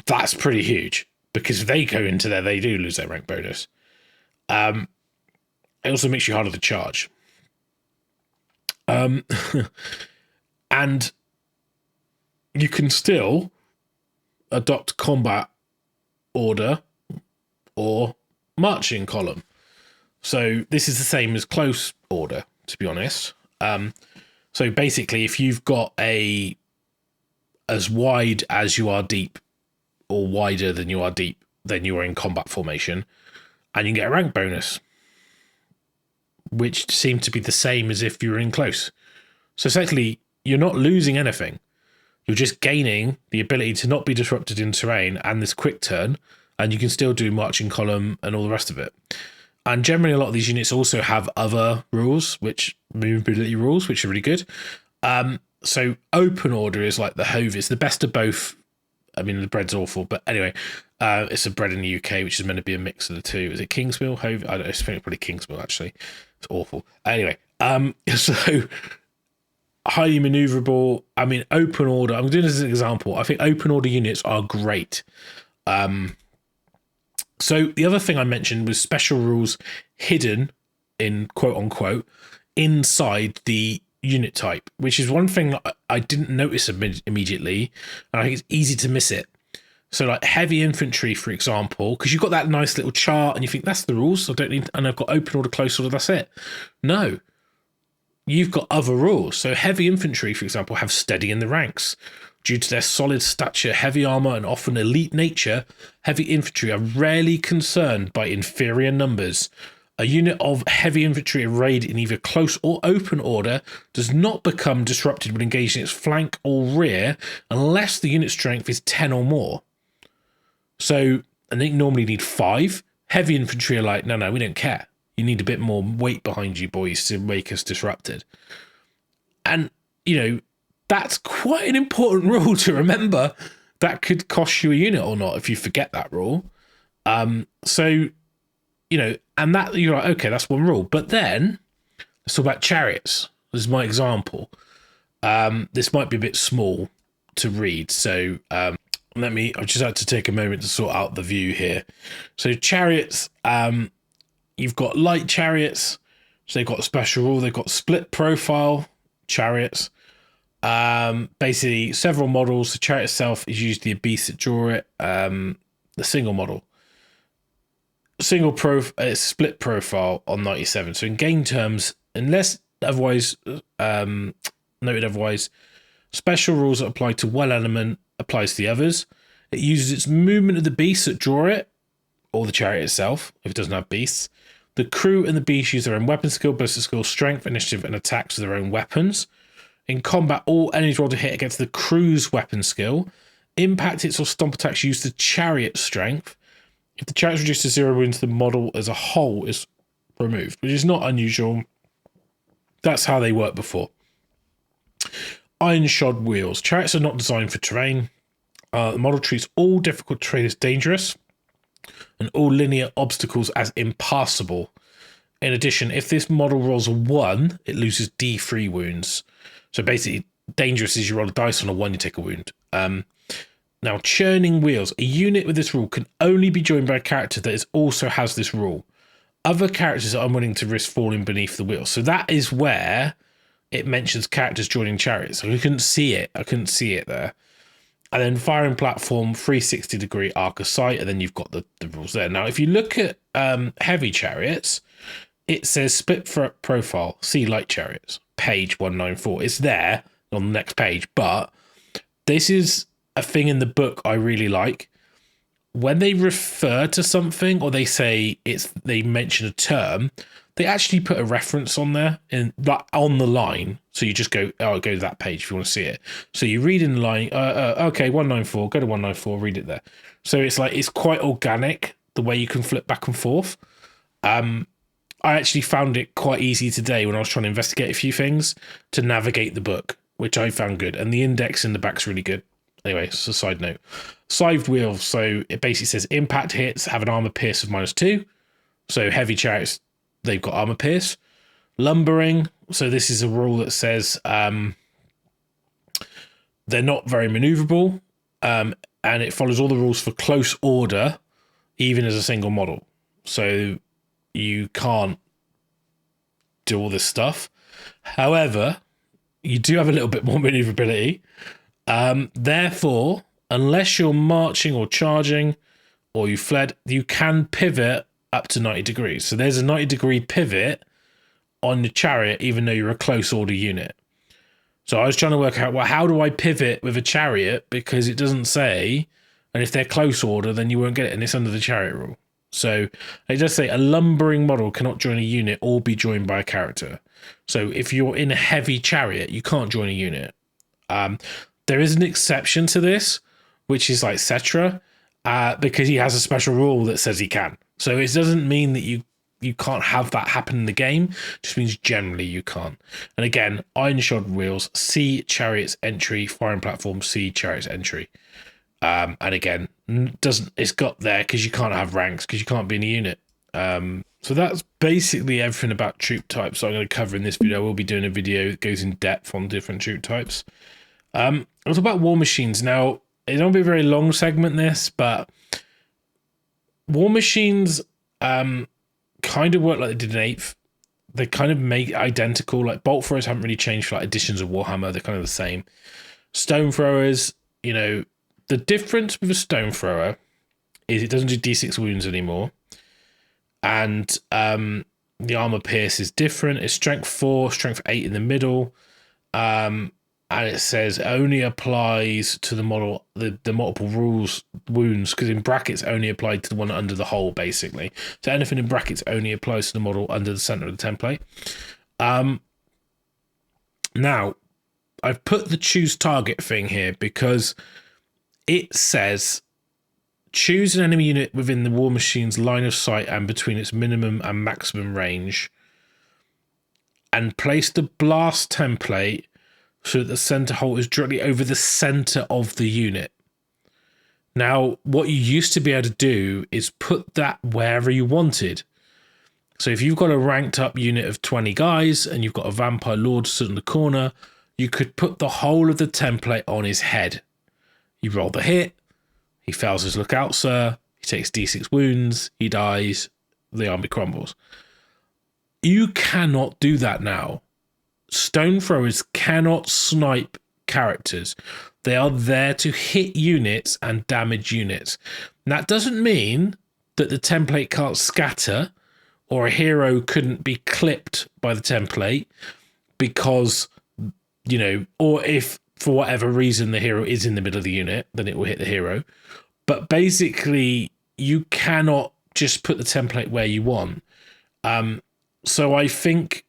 That's pretty huge, because if they go into there, they do lose their rank bonus. It also makes you harder to charge. And you can still adopt combat order or marching column. So this is the same as close order, to be honest. So basically, if you've got as wide as you are deep, or wider than you are deep, then you are in combat formation, and you get a rank bonus, which seemed to be the same as if you were in close. So essentially, you're not losing anything. You're just gaining the ability to not be disrupted in terrain and this quick turn, and you can still do marching column and all the rest of it. And generally, a lot of these units also have other rules, which movability rules, which are really good. So open order is like the Hove. It's the best of both. I mean, the bread's awful, but anyway, it's a bread in the UK, which is meant to be a mix of the two. Is it Kingsmill, Hove? I don't know. It's probably Kingsmill, actually. It's awful. Anyway, so highly maneuverable. I mean, open order. I'm doing this as an example. I think open order units are great. So the other thing I mentioned was special rules hidden in quote unquote inside the unit type, which is one thing that I didn't notice immediately, and I think it's easy to miss it. So like heavy infantry, for example, because you've got that nice little chart and you think that's the rules, I don't need, and I've got open order, close order, that's it. No, you've got other rules. So heavy infantry, for example, have steady in the ranks. Due to their solid stature, heavy armor, and often elite nature, heavy infantry are rarely concerned by inferior numbers. A unit of heavy infantry arrayed in either close or open order does not become disrupted when engaged in its flank or rear unless the unit strength is 10 or more. So, and they normally need 5. Heavy infantry are like, no, we don't care. You need a bit more weight behind you, boys, to make us disrupted. And, you know, that's quite an important rule to remember. That could cost you a unit or not if you forget that rule. So, you know, and that you're like, okay, that's one rule. But then let's talk about chariots. This is my example. This might be a bit small to read. So I just had to take a moment to sort out the view here. So chariots, you've got light chariots. So they've got a special rule. They've got split profile chariots. Basically several models. The chariot itself is usually a beast that draw it. The single model. It's split profile on 97. So in game terms, unless otherwise noted otherwise, special rules that apply to one element applies to the others. It uses its movement of the beasts that draw it, or the chariot itself, if it doesn't have beasts. The crew and the beasts use their own weapon skill, ballistic skill, strength, initiative, and attacks with their own weapons. In combat, all enemies roll to hit against the crew's weapon skill. Impact hits or stomp attacks use the chariot strength. If the chariot is reduced to 0 wounds, the model as a whole is removed, which is not unusual. That's how they worked before. Iron shod wheels. Chariots are not designed for terrain. The model treats all difficult terrain as dangerous and all linear obstacles as impassable. In addition, if this model rolls a 1, it loses D3 wounds. So basically, dangerous is you roll a dice on a 1, you take a wound. Now, churning wheels. A unit with this rule can only be joined by a character that also has this rule. Other characters are unwilling to risk falling beneath the wheel. So that is where it mentions characters joining chariots. So I couldn't see it. I couldn't see it there. And then firing platform, 360-degree arc of sight, and then you've got the rules there. Now, if you look at heavy chariots, it says split profile, see light chariots, page 194. It's there on the next page, but this is a thing in the book I really like. When they refer to something or they mention a term, they actually put a reference on there on the line. So you just go to that page if you want to see it. So you read in the line, okay, 194, go to 194, read it there. So it's like, it's quite organic the way you can flip back and forth. I actually found it quite easy today when I was trying to investigate a few things to navigate the book, which I found good. And the index in the back's really good. Anyway, it's a side note. Scythed wheels. So it basically says impact hits have an armor pierce of -2. So heavy chariots, they've got armor pierce. Lumbering. So this is a rule that says they're not very maneuverable. And it follows all the rules for close order, even as a single model. So you can't do all this stuff. However, you do have a little bit more maneuverability. Therefore, unless you're marching or charging or you fled, you can pivot up to 90 degrees. So there's a 90-degree pivot on the Chariot, even though you're a close order unit. So I was trying to work out, well, how do I pivot with a Chariot? Because it doesn't say, and if they're close order, then you won't get it, and it's under the Chariot rule. So it does say a lumbering model cannot join a unit or be joined by a character. So if you're in a heavy Chariot, you can't join a unit. There is an exception to this, which is like Cetra, because he has a special rule that says he can. So it doesn't mean that you can't have that happen in the game. It just means generally you can't. And again, iron shod wheels, C Chariot's entry, firing platform, C Chariot's entry. And again, it's got there because you can't have ranks because you can't be in a unit. So that's basically everything about troop types I'm going to cover in this video. We'll be doing a video that goes in depth on different troop types. I'll talk about war machines. Now, it won't be a very long segment, this, but war machines kind of work like they did in 8th. They kind of make identical. Like bolt throwers haven't really changed for like editions of Warhammer. They're kind of the same. Stone throwers, you know, the difference with a stone thrower is it doesn't do D6 wounds anymore. And the armor pierce is different. It's strength 4, strength 8 in the middle. And it says only applies to the model, the multiple rules wounds, because in brackets only applied to the one under the hole, basically. So anything in brackets only applies to the model under the center of the template. Now, I've put the choose target thing here because it says choose an enemy unit within the war machine's line of sight and between its minimum and maximum range, and place the blast template so that the center hole is directly over the center of the unit. Now, what you used to be able to do is put that wherever you wanted. So if you've got a ranked up unit of 20 guys and you've got a vampire lord stood in the corner, you could put the whole of the template on his head. You roll the hit, he fails his lookout, sir, he takes D6 wounds, he dies, the army crumbles. You cannot do that now. Stone throwers cannot snipe characters. They are there to hit units and damage units. And that doesn't mean that the template can't scatter or a hero couldn't be clipped by the template because, you know, or if for whatever reason the hero is in the middle of the unit, then it will hit the hero. But basically, you cannot just put the template where you want. So I think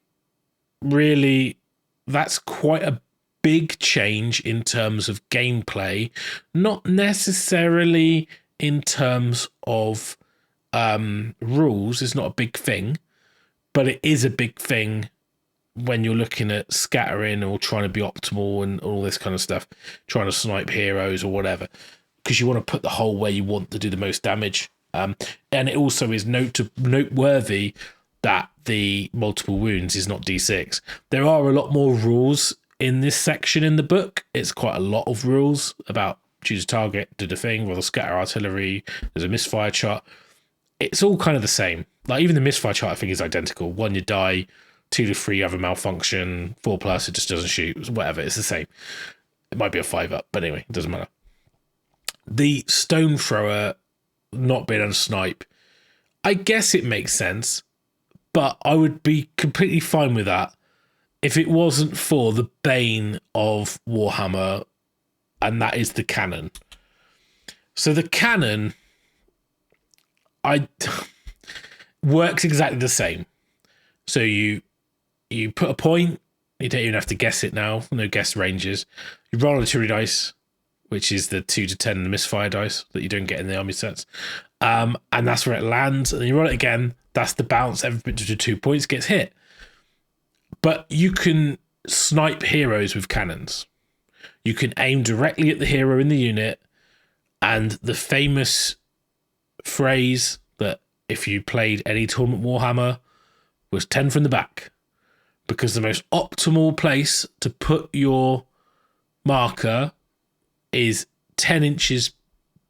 really that's quite a big change in terms of gameplay, not necessarily in terms of rules. It's not a big thing, but it is a big thing when you're looking at scattering or trying to be optimal and all this kind of stuff, trying to snipe heroes or whatever, because you want to put the hole where you want to do the most damage. And it also is noteworthy that the multiple wounds is not D6. There are a lot more rules in this section in the book. It's quite a lot of rules about choose a target, do the thing, roll the scatter artillery, there's a misfire chart. It's all kind of the same. Like even the misfire chart I think is identical. 1 you die, 2 to 3 you have a malfunction, 4+ it just doesn't shoot, whatever, it's the same. It might be a 5-up, but anyway, it doesn't matter. The stone thrower not being able to snipe, I guess it makes sense, but I would be completely fine with that if it wasn't for the bane of Warhammer, and that is the cannon. So the cannon works exactly the same. So you put a point, you don't even have to guess it now, no guess ranges. You roll a artillery dice, which is the 2 to 10 the misfire dice that you don't get in the army sets. And that's where it lands. And then you roll it again. That's the bounce. Everything to 2 points gets hit. But you can snipe heroes with cannons. You can aim directly at the hero in the unit. And the famous phrase that if you played any tournament Warhammer was 10 from the back. Because the most optimal place to put your marker is 10 inches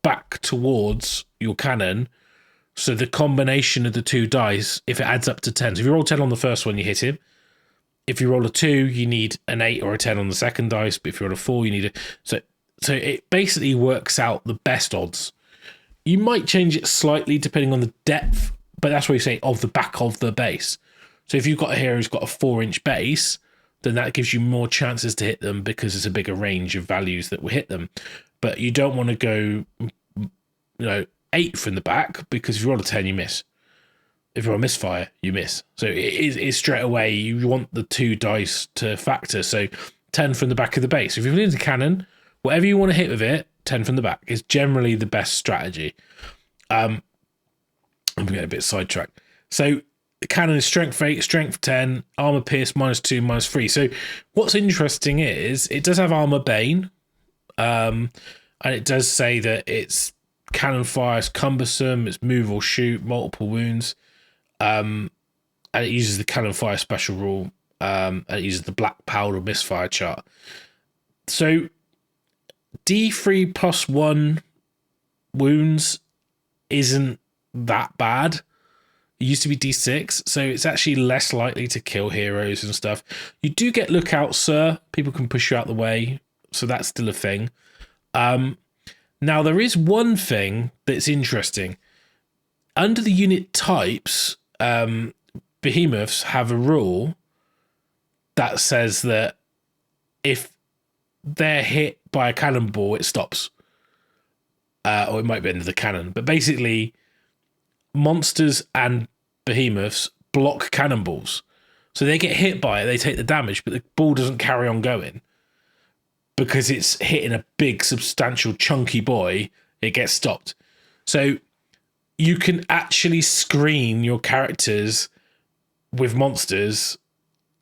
back towards your cannon. So the combination of the 2 dice, if it adds up to 10. So if you roll 10 on the first one, you hit him. If you roll a 2, you need an 8 or a 10 on the second dice, but if you roll a 4, you need a... So it basically works out the best odds. You might change it slightly depending on the depth, but that's what you say, of the back of the base. So if you've got a hero who's got a 4-inch base, then that gives you more chances to hit them because it's a bigger range of values that will hit them. But you don't want to go, 8 from the back, because if you roll a 10, you miss. If you're a misfire, you miss. So it's straight away, you want the 2 dice to factor. So 10 from the back of the base. If you're into cannon, whatever you want to hit with it, 10 from the back is generally the best strategy. I'm getting a bit sidetracked. So the cannon is strength 8, strength 10, armor pierce -2, -3. So what's interesting is it does have armor bane, and it does say that it's cannon fire is cumbersome, it's move or shoot, multiple wounds, and it uses the cannon fire special rule, and it uses the black powder misfire chart. So D3 +1 wounds isn't that bad. It used to be D6, so it's actually less likely to kill heroes and stuff. You do get lookout, sir. People can push you out the way, so that's still a thing. Now, there is one thing that's interesting. Under the unit types, behemoths have a rule that says that if they're hit by a cannonball, it stops. Or it might be under the cannon. But basically, monsters and behemoths block cannonballs. So they get hit by it, they take the damage, but the ball doesn't carry on going. Because it's hitting a big, substantial, chunky boy, it gets stopped. So you can actually screen your characters with monsters.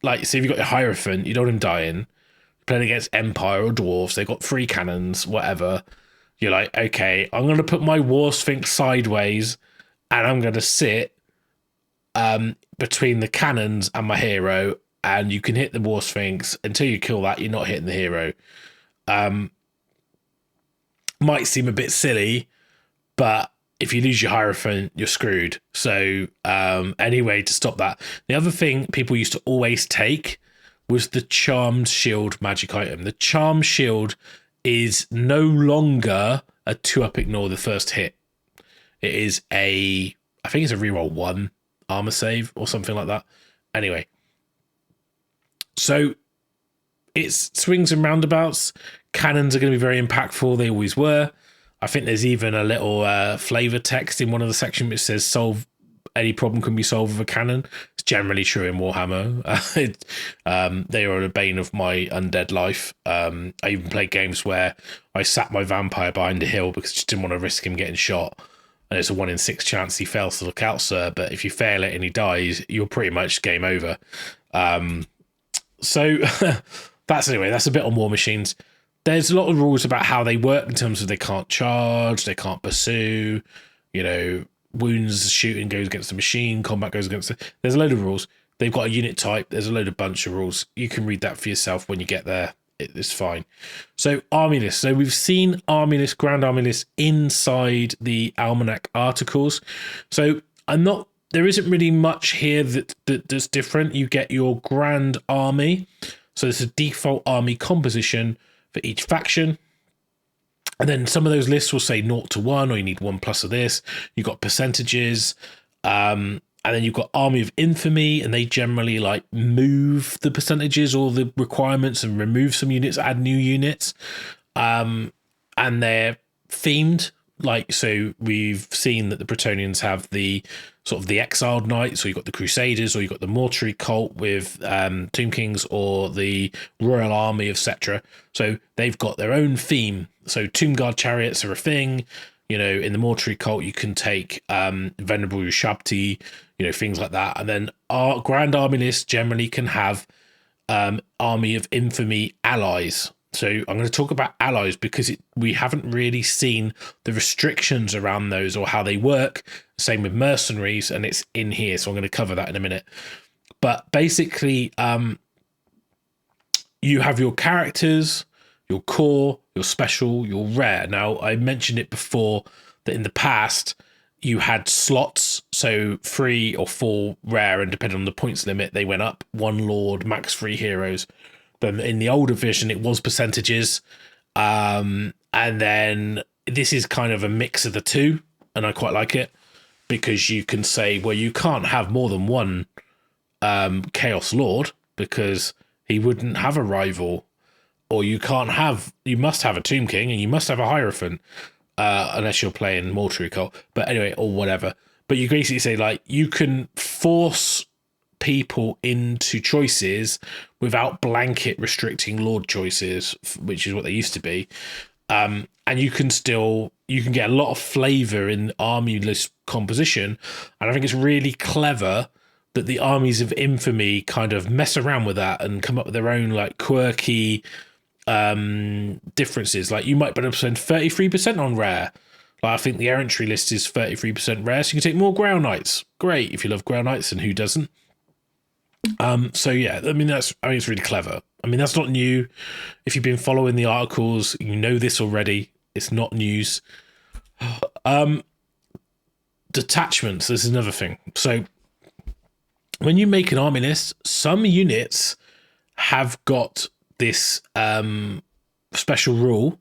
Like, say if you've got your Hierophant, you don't want him dying. Playing against Empire or Dwarves, they've got 3 cannons, whatever. You're like, okay, I'm going to put my War Sphinx sideways and I'm going to sit between the cannons and my hero, and you can hit the War Sphinx. Until you kill that, you're not hitting the hero. Might seem a bit silly, but if you lose your Hierophant, you're screwed. So anyway, to stop that. The other thing people used to always take was the Charmed Shield magic item. The Charmed Shield is no longer a 2-up ignore the first hit. It is I think it's a reroll 1 armor save or something like that. Anyway, so it's swings and roundabouts. Cannons are going to be very impactful. They always were. I think there's even a little flavor text in one of the sections which says solve any problem can be solved with a cannon. It's generally true in Warhammer. They are a bane of my undead life. I even played games where I sat my vampire behind a hill because I just didn't want to risk him getting shot. And it's a 1 in 6 chance he fails to look out, sir. But if you fail it and he dies, you're pretty much game over. So that's a bit on War Machines. There's a lot of rules about how they work in terms of they can't charge, they can't pursue, wounds, shooting goes against the machine, combat goes against the... There's a load of rules. They've got a unit type. There's a load of bunch of rules. You can read that for yourself when you get there. It's fine. So army list. So we've seen army list, grand army list inside the Almanac articles. So there isn't really much here that's different. You get your grand army. So it's a default army composition for each faction. And then some of those lists will say 0 to 1, or you need 1+ of this. You've got percentages. And then you've got Army of Infamy, and they generally like move the percentages or the requirements and remove some units, add new units. And they're themed. Like, so we've seen that the Bretonnians have the sort of the Exiled Knights, or you've got the Crusaders, or you've got the Mortuary Cult with Tomb Kings, or the Royal Army, etc. So they've got their own theme. So Tomb Guard Chariots are a thing. In the Mortuary Cult, you can take Venerable Ushabti, things like that. And then our Grand Army list generally can have Army of Infamy allies. So I'm going to talk about allies because we haven't really seen the restrictions around those or how they work. Same with mercenaries, and it's in here. So I'm going to cover that in a minute. But basically, you have your characters, your core, your special, your rare. Now, I mentioned it before that in the past, you had slots, so 3 or 4 rare, and depending on the points limit, they went up. 1 Lord, max 3 heroes. But in the older version, it was percentages. And then this is kind of a mix of the two, and I quite like it because you can say, well, you can't have more than 1 Chaos Lord because he wouldn't have a rival, or you must have a Tomb King and you must have a Hierophant, unless you're playing Mortuary Cult. But anyway, or whatever. But you basically say, like, you can force people into choices without blanket restricting Lord choices, which is what they used to be. And you can get a lot of flavor in army list composition. And I think it's really clever that the armies of infamy kind of mess around with that and come up with their own like quirky differences. Like you might be able to spend 33% on rare. Like I think the errantry list is 33% rare, so you can take more Grail Knights. Great if you love Grail Knights, and who doesn't? So yeah, I mean it's really clever. I mean, that's not new. If you've been following the articles, you know this already. It's not news. Detachments, this is another thing. So when you make an army list, some units have got this special rule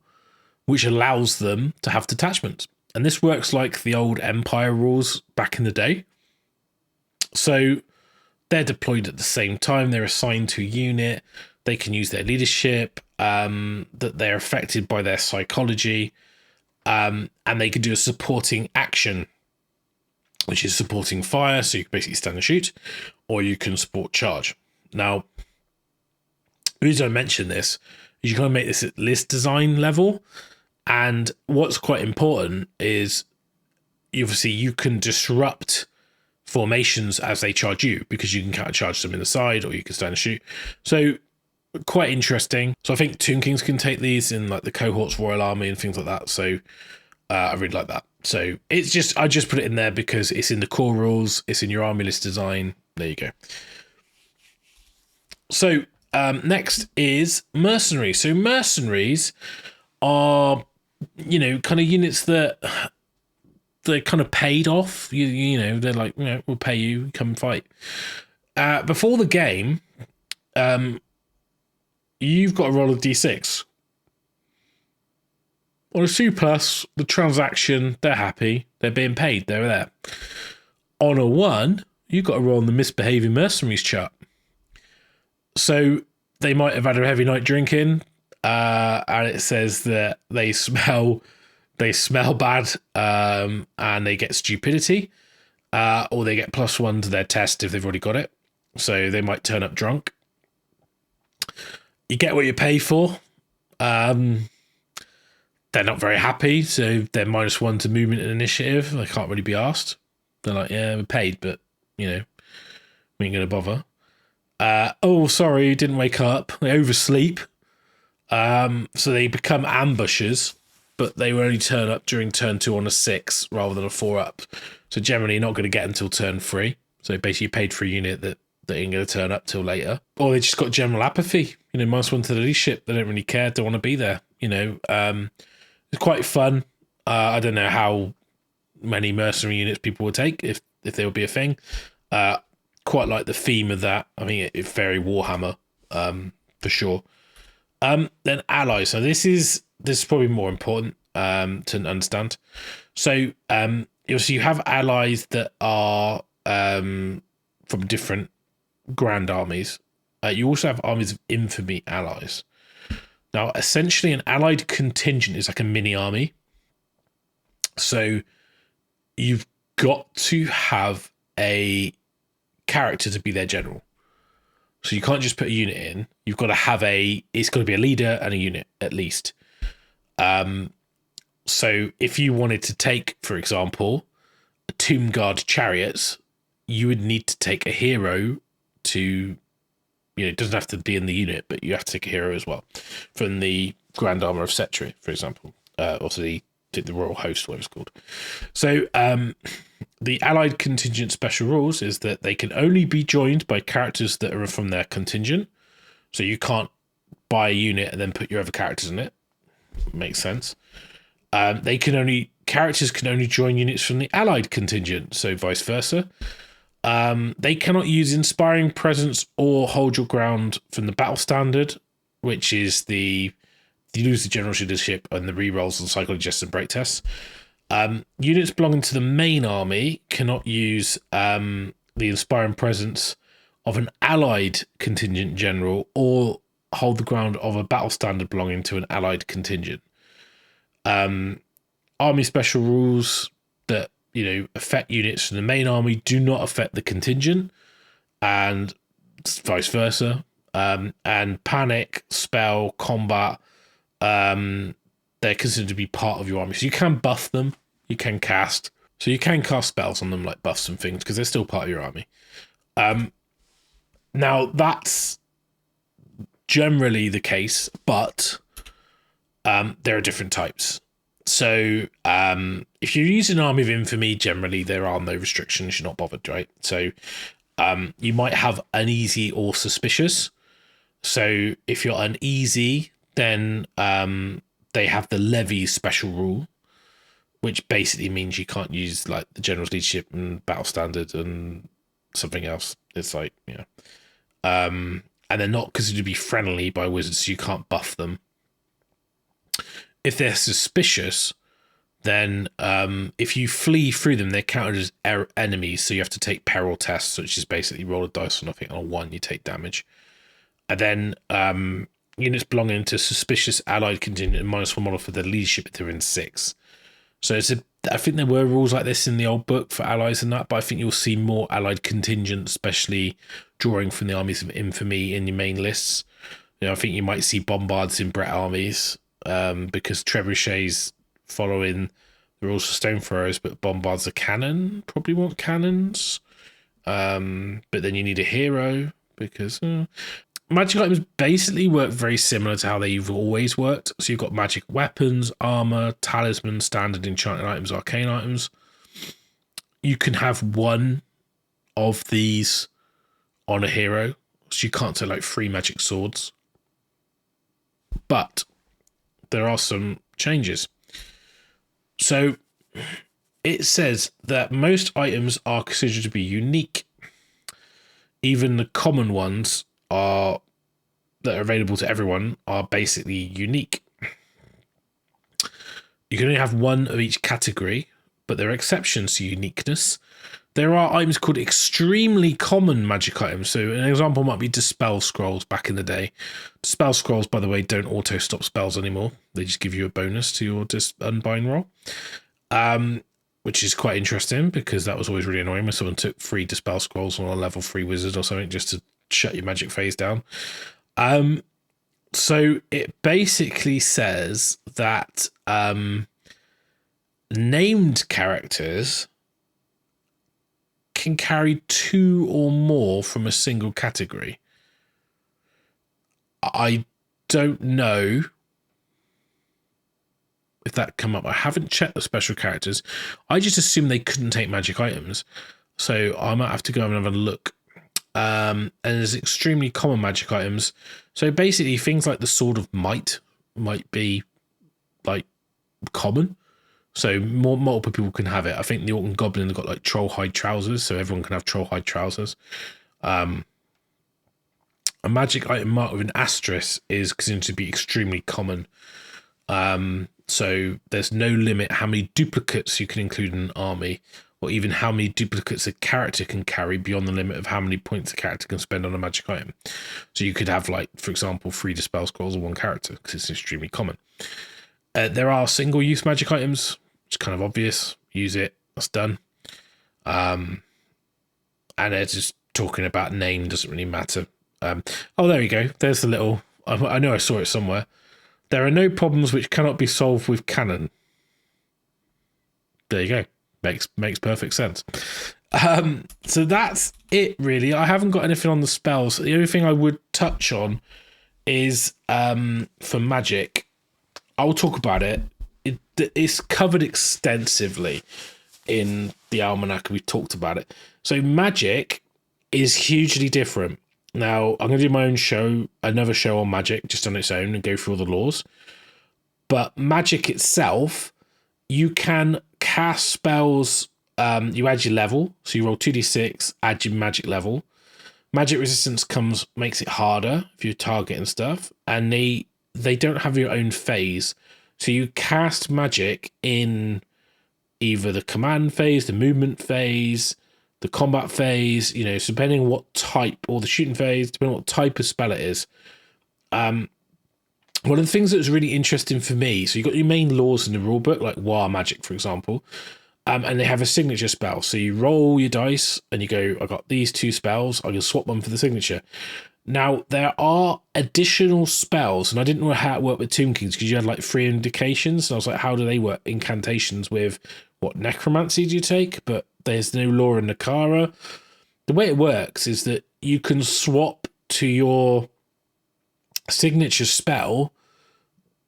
which allows them to have detachments. And this works like the old Empire rules back in the day. So they're deployed at the same time. They're assigned to a unit. They can use their leadership, that they're affected by their psychology, and they can do a supporting action, which is supporting fire, so you can basically stand and shoot, or you can support charge. Now, the reason I mention this is you kind of make this at list design level, and what's quite important is obviously you can disrupt formations as they charge you, because you can counter charge them in the side, or you can stand and shoot. So quite interesting. So I think Tomb Kings can take these in like the cohorts, Royal Army and things like that. So I really like that. So it's just, I just put it in there because it's in the core rules. It's in your army list design. There you go. So next is mercenaries. So mercenaries are, you know, kind of units that they're kind of paid off. You know, they're like, you know, we'll pay you, come and fight. Before the game, you've got to roll a d6. On a 2+, the transaction, they're happy. They're being paid. They're there. On a 1, you've got to roll on the misbehaving mercenaries chart. So they might have had a heavy night drinking, and it says that they smell bad, and they get stupidity, or they get +1 to their test if they've already got it. So they might turn up drunk. You get what you pay for. They're not very happy, so they're -1 to movement and initiative. They can't really be asked. They're like, yeah, we're paid, but, you know, we ain't going to bother. Oh, sorry, didn't wake up. They oversleep. So they become ambushers, but they will only turn up during turn 2 on a 6 rather than a 4 up. So generally you're not going to get until turn 3. So basically you paid for a unit that ain't going to turn up till later. Or they just got general apathy. You know, -1 to the leadership. They don't really care. Don't want to be there. You know, it's quite fun. I don't know how many mercenary units people would take if there would be a thing. Quite like the theme of that. I mean, it's very Warhammer, for sure. Then allies. So this is probably more important to understand. So you have allies that are from different grand armies. You also have armies of infamy allies. Now, essentially, an allied contingent is like a mini army. So you've got to have a character to be their general. So you can't just put a unit in. You've got to have it's got to be a leader and a unit at least. So if you wanted to take, for example, a Tomb Guard chariots, you would need to take a hero to, you know, it doesn't have to be in the unit, but you have to take a hero as well from the Grand Armor of Setri, for example. Also the Royal Host, whatever it's called. So the allied contingent special rules is that they can only be joined by characters that are from their contingent. So you can't buy a unit and then put your other characters in it. Makes sense. They can only characters can only join units from the allied contingent, so vice versa. They cannot use inspiring presence or hold your ground from the battle standard, which is you lose the general leadership and the rerolls on psychology tests and break tests. Units belonging to the main army cannot use the inspiring presence of an allied contingent general or hold the ground of a battle standard belonging to an allied contingent. Army special rules that affect units from the main army do not affect the contingent, and vice versa. And panic, spell, combat, they're considered to be part of your army. So you can buff them, you can cast. So you can cast spells on them, like buffs and things, because they're still part of your army. Now, that's generally the case, but there are different types. So if you're using Army of Infamy, generally there are no restrictions. You're not bothered, right? So you might have uneasy or suspicious. So if you're uneasy, then they have the levy special rule, which basically means you can't use like the general's leadership and battle standard and something else. It's like, and they're not considered to be friendly by wizards, so you can't buff them. If they're suspicious, then if you flee through them, they're counted as enemies, so you have to take peril tests, which is basically roll a dice on, I think, on a 1, you take damage. And then units belonging to suspicious allied contingent and -1 model for their leadership if they're in 6. So I think there were rules like this in the old book for allies and that, but I think you'll see more allied contingent, especially drawing from the armies of infamy in your main lists. I think you might see bombards in Brett armies, because trebuchets following the rules for stone throwers, but bombards are cannon. Probably want cannons. But then you need a hero because magic items basically work very similar to how they've always worked. So you've got magic weapons, armor, talisman, standard enchanted items, arcane items. You can have one of these on a hero, so you can't say like 3 magic swords. But there are some changes. So it says that most items are considered to be unique. Even the common ones that are available to everyone are basically unique. You can only have one of each category, but there are exceptions to uniqueness. There are items called extremely common magic items. So an example might be Dispel Scrolls back in the day. Dispel Scrolls, by the way, don't auto-stop spells anymore. They just give you a bonus to your unbind roll, which is quite interesting because that was always really annoying when someone took 3 Dispel Scrolls on a level 3 wizard or something just to shut your magic phase down. So it basically says that named characters can carry 2 or more from a single category. I don't know if that come up. I haven't checked the special characters. I just assumed they couldn't take magic items, so I might have to go and have a look. And there's extremely common magic items. So basically things like the Sword of Might might be like common. So multiple people can have it. I think the Orc and Goblin have got like troll hide trousers, so everyone can have troll hide trousers. A magic item marked with an asterisk is considered to be extremely common. So there's no limit how many duplicates you can include in an army, or even how many duplicates a character can carry beyond the limit of how many points a character can spend on a magic item. So you could have, like, for example, 3 Dispel Scrolls on 1 character because it's extremely common. There are single-use magic items. It's kind of obvious. Use it. That's done. And they're just talking about name. Doesn't really matter. Oh, there you go. There's the little... I know I saw it somewhere. There are no problems which cannot be solved with canon. There you go. Makes perfect sense. So that's it, really. I haven't got anything on the spells. The only thing I would touch on is for magic. I'll talk about it. It's covered extensively in the almanac. We've talked about it. So magic is hugely different. Now, I'm going to do my own show, another show on magic, just on its own, and go through all the laws. But magic itself you can cast spells. You add your level, so you roll 2d6, add your magic level. Magic resistance makes it harder if you target and stuff, and they don't have your own phase, so you cast magic in either the command phase, the movement phase, the combat phase, you know, so depending on what type, or the shooting phase, depending on what type of spell it is. One of the things that was really interesting for me, so you've got your main laws in the rulebook, like War Magic, for example, and they have a signature spell. So you roll your dice and you go, I got these 2 spells, I can swap one for the signature. Now, there are additional spells, and I didn't know how it worked with Tomb Kings, because you had like 3 indications, and I was like, how do they work? Incantations with, what, necromancy do you take? But there's no law in Nakara. The way it works is that you can swap to your signature spell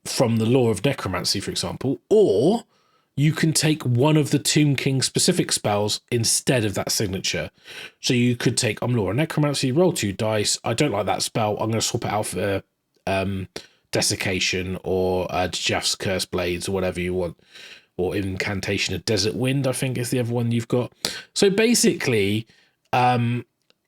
from the law of necromancy, for example, or you can take one of the Tomb King specific spells instead of that signature. So you could take, I'm law of necromancy, roll 2 dice. I don't like that spell. I'm going to swap it out for desiccation or Jeff's Curse Blades or whatever you want, or incantation of Desert Wind, I think is the other one you've got. So basically,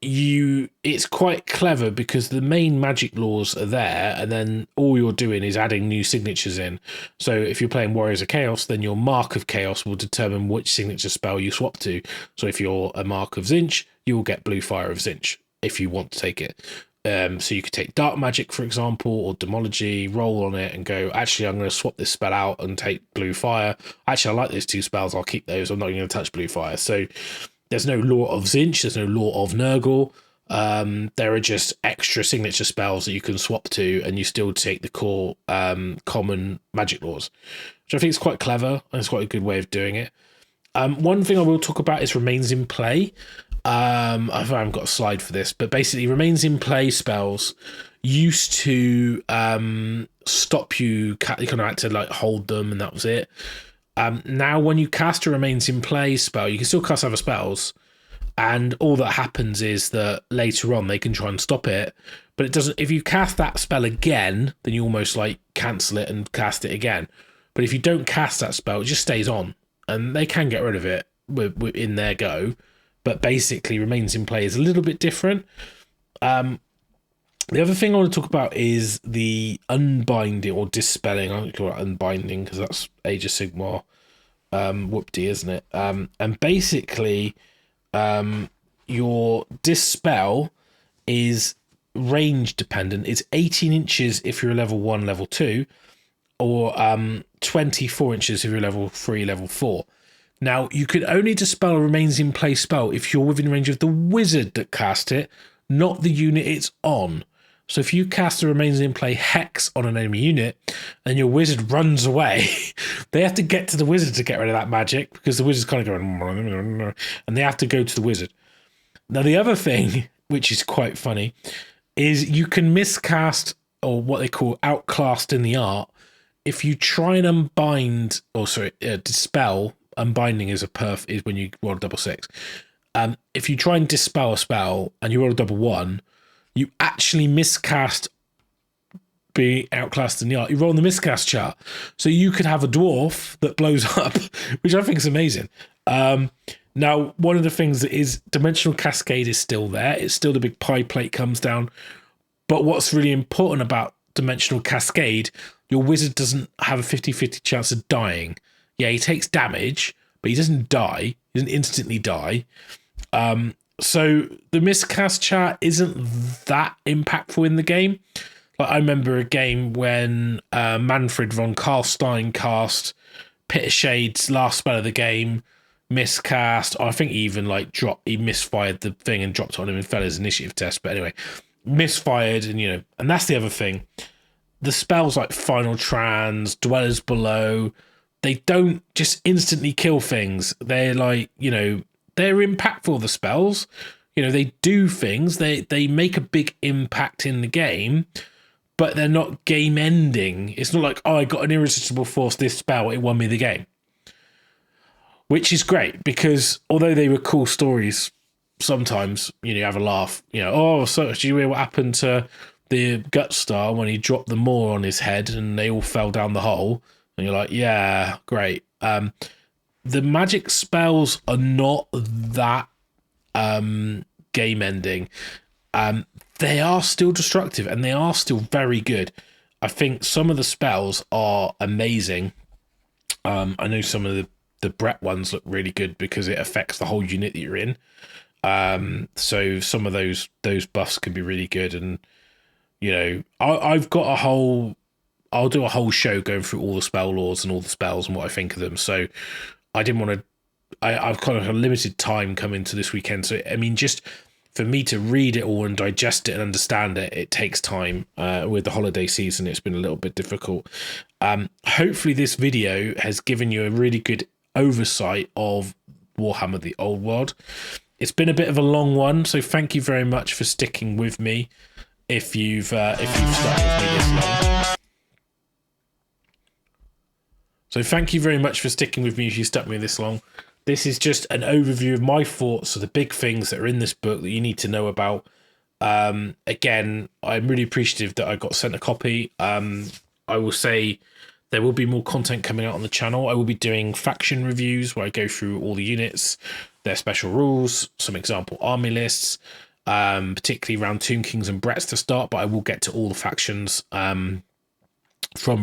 it's quite clever because the main magic laws are there, and then all you're doing is adding new signatures in. So if you're playing Warriors of Chaos, then your Mark of Chaos will determine which signature spell you swap to. So if you're a Mark of Zinch, you will get Blue Fire of Zinch if you want to take it. So you could take Dark Magic, for example, or Demology, roll on it and go, actually, I'm going to swap this spell out and take Blue Fire. Actually, I like those 2 spells. I'll keep those. I'm not going to touch Blue Fire. So there's no law of Zinch. There's no law of Nurgle. There are just extra signature spells that you can swap to, and you still take the core common magic laws, which I think is quite clever, and it's quite a good way of doing it. One thing I will talk about is Remains in Play. I haven't got a slide for this, but basically Remains in Play spells used to stop you. You kind of had to like hold them, and that was it. Now, when you cast a Remains in Play spell, you can still cast other spells, and all that happens is that later on they can try and stop it, but it doesn't. If you cast that spell again, then you almost like cancel it and cast it again. But if you don't cast that spell, it just stays on, and they can get rid of it in their go. But basically, Remains in Play is a little bit different. The other thing I want to talk about is the unbinding or dispelling. I don't call it unbinding because that's Age of Sigmar whoop-de, isn't it? And basically, your dispel is range dependent. It's 18 inches if you're a level 1, level 2, or 24 inches if you're level 3, level 4. Now, you can only dispel a Remains in Play spell if you're within range of the wizard that cast it, not the unit it's on. So if you cast a Remains in Play hex on an enemy unit and your wizard runs away, they have to get to the wizard to get rid of that magic, because the wizard's kind of going, and they have to go to the wizard. Now, the other thing, which is quite funny, is you can miscast, or what they call outclassed in the art, if you try and unbind, dispel. Unbinding is is when you roll a double 6. If you try and dispel a spell and you roll a double 1, you actually miscast being outclassed in the art. You roll on the miscast chart. So you could have a dwarf that blows up, which I think is amazing. Now, one of the things that is Dimensional Cascade is still there. It's still the big pie plate comes down. But what's really important about Dimensional Cascade, your wizard doesn't have a 50-50 chance of dying. Yeah, he takes damage, but he doesn't die. He doesn't instantly die. So the miscast chart isn't that impactful in the game. Like, I remember a game when Manfred von Karlstein cast Pit of Shade's last spell of the game, miscast. I think he even he misfired the thing and dropped it on him and failed his initiative test. But anyway, misfired, and and that's the other thing. The spells like Final Trans, Dwellers Below, they don't just instantly kill things. They're they're impactful, the spells. They do things. They make a big impact in the game, but they're not game ending. It's not like, oh, I got an irresistible force, this spell, it won me the game. Which is great, because although they were cool stories, sometimes, you have a laugh. So do you hear what happened to the Gut Star when he dropped the Maw on his head and they all fell down the hole? And you're like, yeah, great. The magic spells are not that game ending. They are still destructive and they are still very good. I think some of the spells are amazing. I know some of the Brett ones look really good because it affects the whole unit that you're in. So some of those buffs can be really good, and you know, I've got a whole, I'll do a whole show going through all the spell lords and all the spells and what I think of them. So I didn't want to, I've kind of a limited time coming to this weekend. So I mean, just for me to read it all and digest it and understand it, it takes time. With the holiday season, it's been a little bit difficult. Hopefully this video has given you a really good oversight of Warhammer the Old World. It's been a bit of a long one, so thank you very much for sticking with me. If you've stuck with me this long. So thank you very much for sticking with me if you stuck with me this long. This is just an overview of my thoughts of the big things that are in this book that you need to know about. Again, I'm really appreciative that I got sent a copy. I will say there will be more content coming out on the channel. I will be doing faction reviews where I go through all the units, their special rules, some example army lists, particularly around Tomb Kings and Bretts to start, but I will get to all the factions from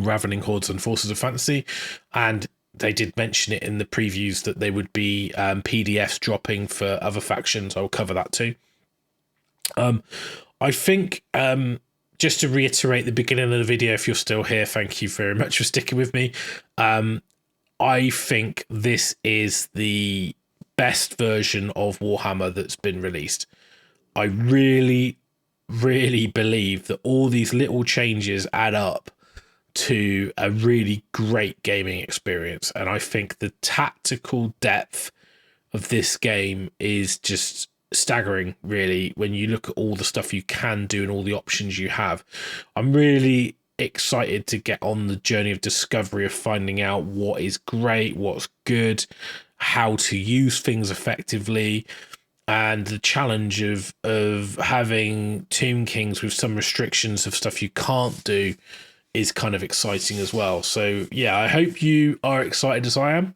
Ravening Hordes and Forces of Fantasy. And they did mention it in the previews that they would be PDFs dropping for other factions. I'll cover that too. I think, just to reiterate the beginning of the video, if you're still here, thank you very much for sticking with me. I think this is the best version of Warhammer that's been released. I really, really believe that all these little changes add up to a really great gaming experience. And I think the tactical depth of this game is just staggering, really, when you look at all the stuff you can do and all the options you have. I'm really excited to get on the journey of discovery of finding out what is great, what's good, how to use things effectively, and the challenge of having Tomb Kings with some restrictions of stuff you can't do is kind of exciting as well. So yeah, I hope you are excited as I am.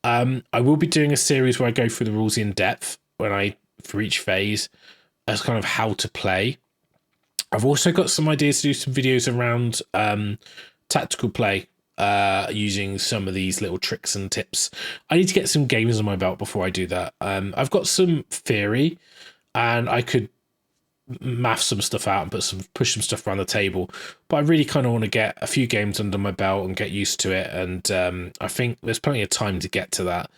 I will be doing a series where I go through the rules in depth for each phase as kind of how to play. I've also got some ideas to do some videos around tactical play, using some of these little tricks and tips. I need to get some games on my belt before I do that. I've got some theory and I could math some stuff out and push some stuff around the table, but I really kind of want to get a few games under my belt and get used to it, and I think there's plenty of time to get to that.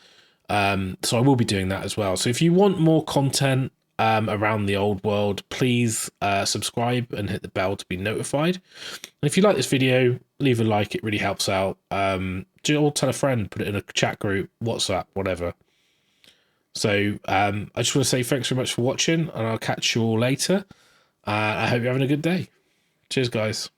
So I will be doing that as well. So if you want more content around the old world, please subscribe and hit the bell to be notified. And if you like this video, leave a like, it really helps out. Or tell a friend, put it in a chat group, WhatsApp, whatever. So I just want to say thanks very much for watching, and I'll catch you all later. I hope you're having a good day. Cheers, guys.